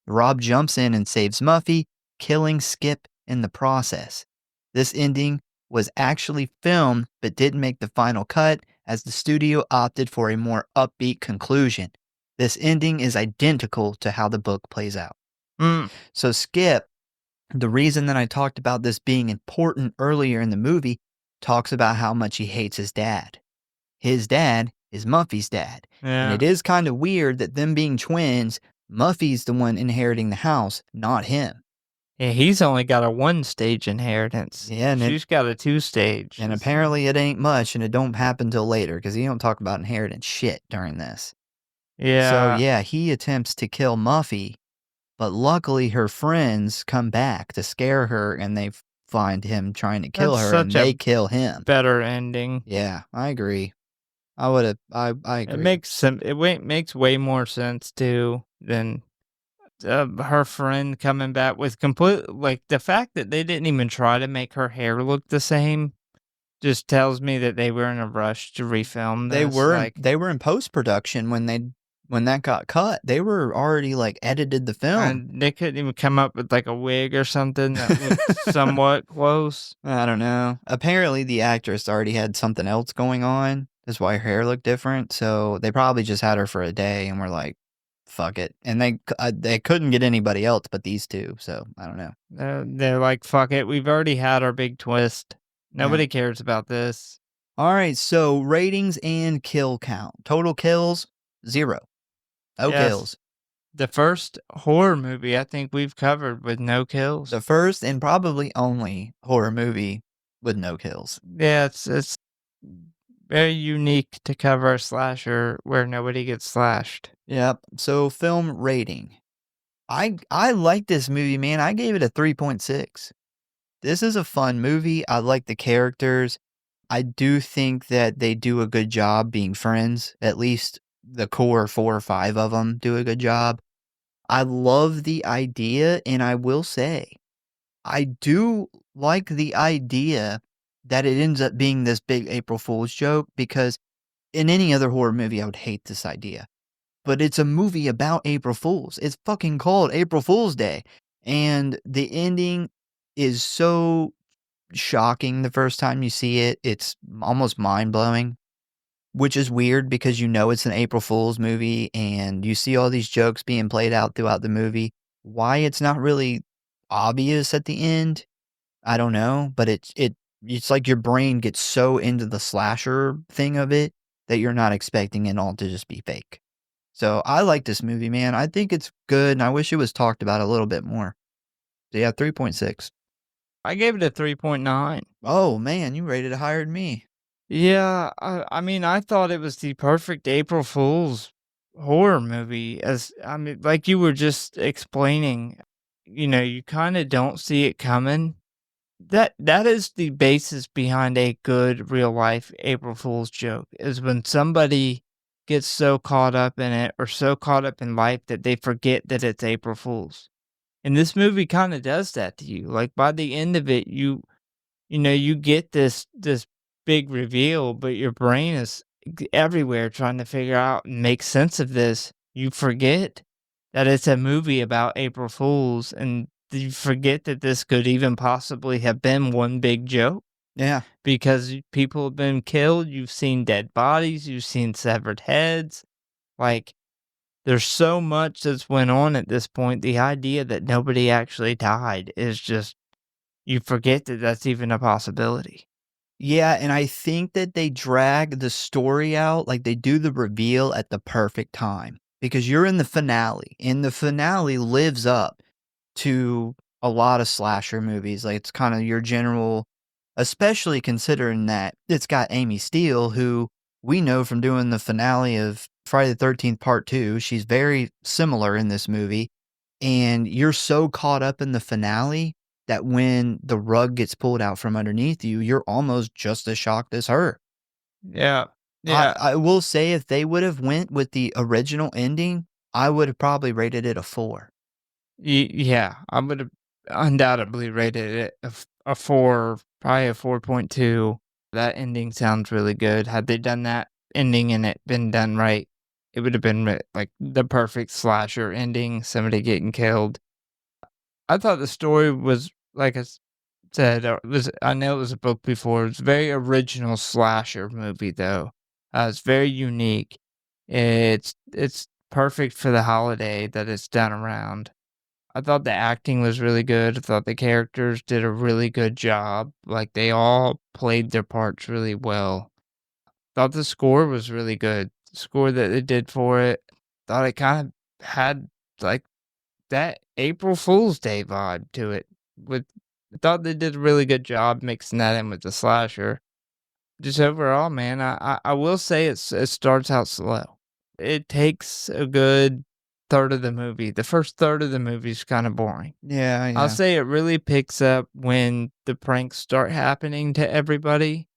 Rob jumps in and saves Muffy, killing Skip in the process. This ending was actually filmed but didn't make the final cut as the studio opted for a more upbeat conclusion. This ending is identical to how the book plays out. So Skip, the reason that I talked about this being important earlier in the movie, talks about how much he hates his dad. His dad is Muffy's dad. Yeah. And it is kind of weird that them being twins, Muffy's the one inheriting the house, not him. Yeah, he's only got a 1-stage inheritance. Yeah, and she's got a 2-stage. And apparently it ain't much, and it don't happen till later, because he don't talk about inheritance shit during this. Yeah. So yeah, he attempts to kill Muffy, but luckily her friends come back to scare her, and they find him trying to kill her, and they kill him. Better ending. Yeah, I agree. I agree. It makes way more sense too than her friend coming back with the fact that they didn't even try to make her hair look the same just tells me that they were in a rush to refilm this. They were in post-production when that got cut. They were already edited the film. And they couldn't even come up with a wig or something that looked somewhat close. I don't know. Apparently the actress already had something else going on. That's why her hair looked different. So they probably just had her for a day and were like, fuck it. And they couldn't get anybody else but these two. So I don't know. They're like, fuck it. We've already had our big twist. Nobody cares about this. All right. So ratings and kill count. Total kills, 0. No kills. The first horror movie I think we've covered with no kills. The first and probably only horror movie with no kills. Yeah, it's very unique to cover a slasher where nobody gets slashed. Yep. So film rating. I like this movie, man. I gave it a 3.6. This is a fun movie. I like the characters. I do think that they do a good job being friends. At least the core 4 or 5 of them do a good job. I love the idea, and I will say, I do like the idea that it ends up being this big April Fool's joke, because in any other horror movie, I would hate this idea. But it's a movie about April Fools. It's fucking called April Fool's Day. And the ending is so shocking the first time you see it. It's almost mind-blowing, which is weird because you know it's an April Fool's movie and you see all these jokes being played out throughout the movie. Why it's not really obvious at the end, I don't know. But it's like your brain gets so into the slasher thing of it that you're not expecting it all to just be fake. So I like this movie, man. I think it's good, and I wish it was talked about a little bit more. So yeah, 3.6. I gave it a 3.9. Oh, man, you rated it higher than me. Yeah, I mean, I thought it was the perfect April Fool's horror movie. As I mean, like you were just explaining, you kind of don't see it coming. That is the basis behind a good real life April Fool's joke, is when somebody gets so caught up in it or so caught up in life that they forget that it's April Fool's. And this movie kind of does that to you. Like by the end of it, you get this big reveal, but your brain is everywhere trying to figure out and make sense of this. You forget that it's a movie about April Fools, and you forget that this could even possibly have been one big joke Yeah. because people have been killed. You've seen dead bodies, you've seen severed heads. Like, there's so much that's went on at this point. The idea that nobody actually died is just, you forget that that's even a possibility. Yeah, and I think that they drag the story out, like, they do the reveal at the perfect time, because you're in the finale, and the finale lives up to a lot of slasher movies, like, it's kinda your general, especially considering that it's got Amy Steele, who we know from doing the finale of Friday the 13th Part 2, she's very similar in this movie, and you're so caught up in the finale that when the rug gets pulled out from underneath you, you're almost just as shocked as her. Yeah. I Yeah. I will say if they would have went with the original ending, I would have probably rated it a 4. Yeah, I would have undoubtedly rated it a 4, probably a 4.2. That ending sounds really good. Had they done that ending and it been done right, it would have been like the perfect slasher ending, somebody getting killed. I thought the story was, like said, I know it was a book before. It's a very original slasher movie, though. It's very unique. It's perfect for the holiday that it's done around. I thought the acting was really good. I thought the characters did a really good job. Like, they all played their parts really well. Thought the score was really good. The score that they did for it, thought it kind of had, like, that April Fool's Day vibe to it. With I thought they did a really good job mixing that in with the slasher. Just overall, man, I will say it starts out slow. It takes a good third of the movie. The first third of the movie is kinda boring. Yeah, I'll yeah. say it really picks up when the pranks start happening to everybody,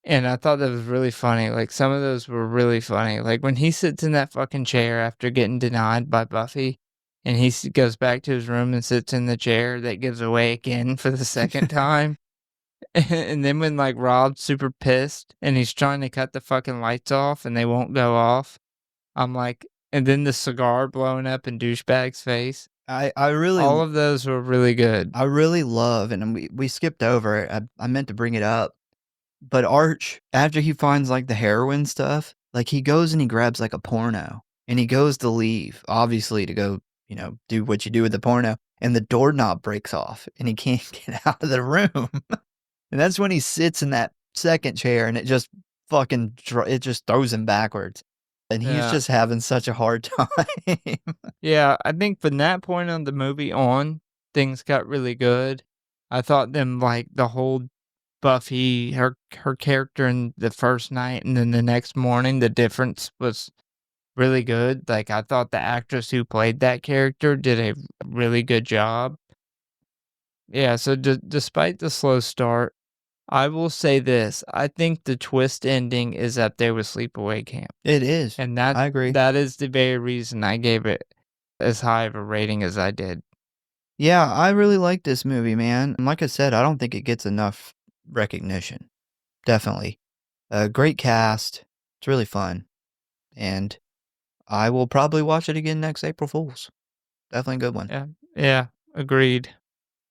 and I thought that was really funny. Like, some of those were really funny. Like, when he sits in that fucking chair after getting denied by Buffy, and goes back to his room and sits in the chair that gives away again for the second time. And then when, like, Rob's super pissed and he's trying to cut the fucking lights off and they won't go off, I'm like, and then the cigar blowing up in douchebag's face. I really All of those were really good. I really love, and we skipped over it, I meant to bring it up, but Arch, after he finds, like, the heroin stuff, like, he goes and he grabs, like, a porno, and he goes to leave, obviously to go, do what you do with the porno, and the doorknob breaks off, and he can't get out of the room, and that's when he sits in that second chair, and it just fucking it just throws him backwards, and he's Yeah. just having such a hard time. Yeah, I think from that point on the movie on, things got really good. I thought them, like, the whole Buffy, her character in the first night and then the next morning, the difference was really good. Like, I thought the actress who played that character did a really good job. Yeah, so despite the slow start, I will say this, I think the twist ending is up there with Sleepaway Camp, It is. and that I agree. that is the very reason I gave it as high of a rating as I did. Yeah, I really like this movie, man. And like I said, I don't think it gets enough recognition. Definitely. A great cast. It's really fun. And I will probably watch it again next April Fools. Definitely a good one. Yeah, yeah, agreed.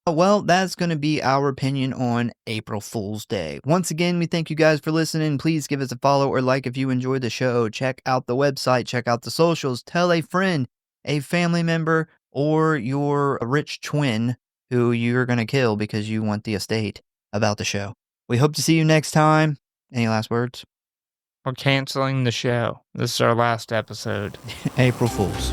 Well, that's going to be our opinion on April Fool's Day. Once again, we thank you guys for listening. Please give us a follow or like if you enjoyed the show. Check out the website, check out the socials, tell a friend, a family member, or your rich twin who you're going to kill because you want the estate about the show. We hope to see you next time. Any last words? We're canceling the show. This is our last episode. April Fools.